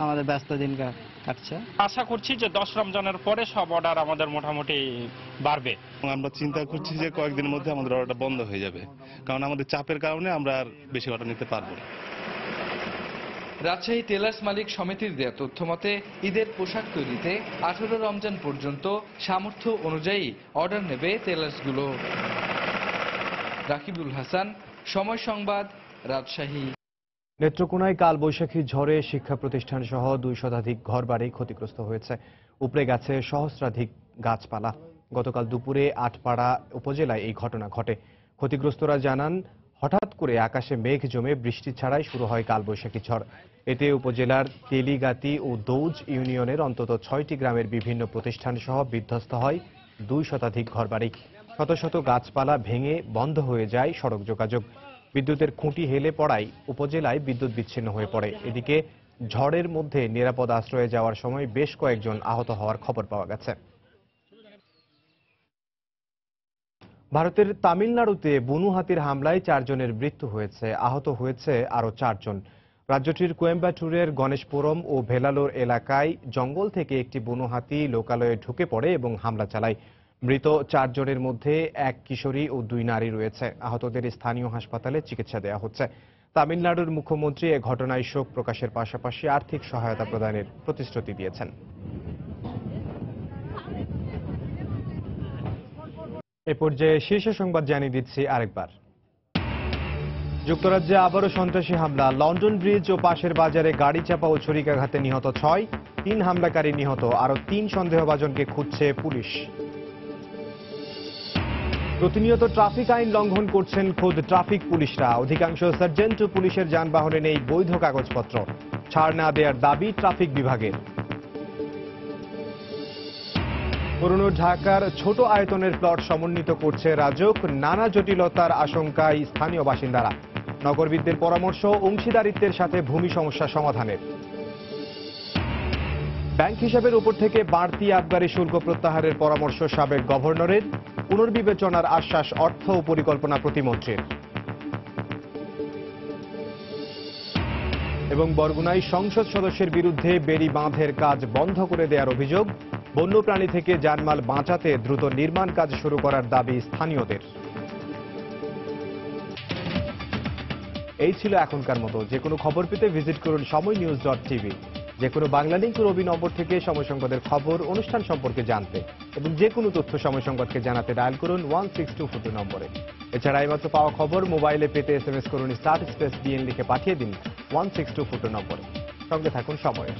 আমাদের ব্যস্ত দিন কাটছে।
আশা করছি যে 10 রমজানের পরে সব অর্ডার আমাদের মোটামুটি বাড়বে।
আমরা চিন্তা করছি যে কয়েকদিনের মধ্যে আমাদের অর্ডার বন্ধ হয়ে যাবে, কারণ আমাদের চাপের কারণে আমরা আর বেশি অর্ডার নিতে পারবো না।
রাজশাহী টেলার্স মালিক সমিতির দেয়া তথ্য মতে ঈদের পোশাক তৈরিতে 18 রমজান পর্যন্ত সামর্থ্য অনুযায়ী অর্ডার নেবে টেলার্সগুলো। রাকিবুল হাসান, সময় সংবাদ, রাজশাহী।
নেত্রকোনায় কালবৈশাখী ঝড়ে শিক্ষা প্রতিষ্ঠান সহ 2 শতাধিক ঘরবাড়ি ক্ষতিগ্রস্ত হয়েছে। উপড়ে গেছে সহস্রাধিক গাছপালা। গতকাল দুপুরে আটপাড়া উপজেলায় এই ঘটনা ঘটে। ক্ষতিগ্রস্তরা জানান, হঠাৎ করে আকাশে মেঘ জমে বৃষ্টি ছাড়াই শুরু হয় কালবৈশাখী ঝড়। এতে উপজেলার তেলিগাতি ও দৌজ ইউনিয়নের অন্তত 6টি গ্রামের বিভিন্ন প্রতিষ্ঠান সহ বিধ্বস্ত হয় 2 শতাধিক ঘরবাড়ি। শত শত গাছপালা ভেঙে বন্ধ হয়ে যায় সড়ক যোগাযোগ। বিদ্যুতের খুঁটি হেলে পড়ায় উপজেলায় বিদ্যুৎ বিচ্ছিন্ন হয়ে পড়ে। এদিকে ঝড়ের মধ্যে নিরাপদ আশ্রয়ে যাওয়ার সময় বেশ কয়েকজন আহত হওয়ার খবর পাওয়া গেছে। ভারতের তামিলনাড়ুতে বুনো হাতির হামলায় 4 জনের মৃত্যু হয়েছে, আহত হয়েছে আরও 4 জন। রাজ্যটির কোয়েম্বাটুরের গণেশপুরম ও ভেলালোর এলাকায় জঙ্গল থেকে একটি বুনো হাতি লোকালয়ে ঢুকে পড়ে এবং হামলা চালায়। মৃত 4 জনের মধ্যে 1 কিশোরী ও 2 নারী রয়েছে। আহতদের স্থানীয় হাসপাতালে চিকিৎসা দেওয়া হচ্ছে। তামিলনাড়ুর মুখ্যমন্ত্রী এ ঘটনায় শোক প্রকাশের পাশাপাশি আর্থিক সহায়তা প্রদানের প্রতিশ্রুতি দিয়েছেন। এ পর্যায়ে শীর্ষ সংবাদ জানিয়ে দিচ্ছি আরেকবার। যুক্তরাজ্যে আবারও সন্ত্রাসী হামলা। লন্ডন ব্রিজ ও পাশের বাজারে গাড়ি চাপা ও ছুরিকাঘাতে নিহত 6, 3 হামলাকারী নিহত, আরও 3 সন্দেহভাজনকে খুঁজছে পুলিশ। প্রতিনিয়ত ট্রাফিক আইন লঙ্ঘন করছেন খোদ ট্রাফিক পুলিশরা। অধিকাংশ সার্জেন্ট ও পুলিশের যানবাহনে নেই বৈধ কাগজপত্র। ছাড় না দেওয়ার দাবি ট্রাফিক বিভাগের। পুরনো ঢাকার ছোট আয়তনের প্লট সমন্বিত করছে রাজউক। নানা জটিলতার আশঙ্কায় স্থানীয় বাসিন্দারা। নগরবিদদের পরামর্শ অংশীদারিত্বের সাথে ভূমি সমস্যা সমাধানের। ব্যাংক হিসাবের উপর থেকে বাড়তি আবগারি শুল্ক প্রত্যাহারের পরামর্শ সাবেক গভর্নরের। পুনর্বিবেচনার আশ্বাস অর্থ ও পরিকল্পনা প্রতিমন্ত্রীর। এবং বরগুনায় সংসদ সদস্যের বিরুদ্ধে বেড়ি বাঁধের কাজ বন্ধ করে দেওয়ার অভিযোগ। বন্যপ্রাণী থেকে জানমাল বাঁচাতে দ্রুত নির্মাণ কাজ শুরু করার দাবি স্থানীয়দের। এই ছিল এখনকার মতো। যে কোনো খবর পেতে ভিজিট করুন সময়নিউজ.tv। যে কোনো বাংলা লিঙ্ক রবি নম্বর থেকে সময় সংবাদের খবর, অনুষ্ঠান সম্পর্কে জানতে এবং যে কোনো তথ্য সময় সংবাদকে জানাতে ডায়াল করুন 16242 নম্বরে। এছাড়া এইমাত্র পাওয়া খবর মোবাইলে পেতে SMS করুন *BN লিখে পাঠিয়ে দিন 16242 নম্বরে। সঙ্গে থাকুন সময়ের।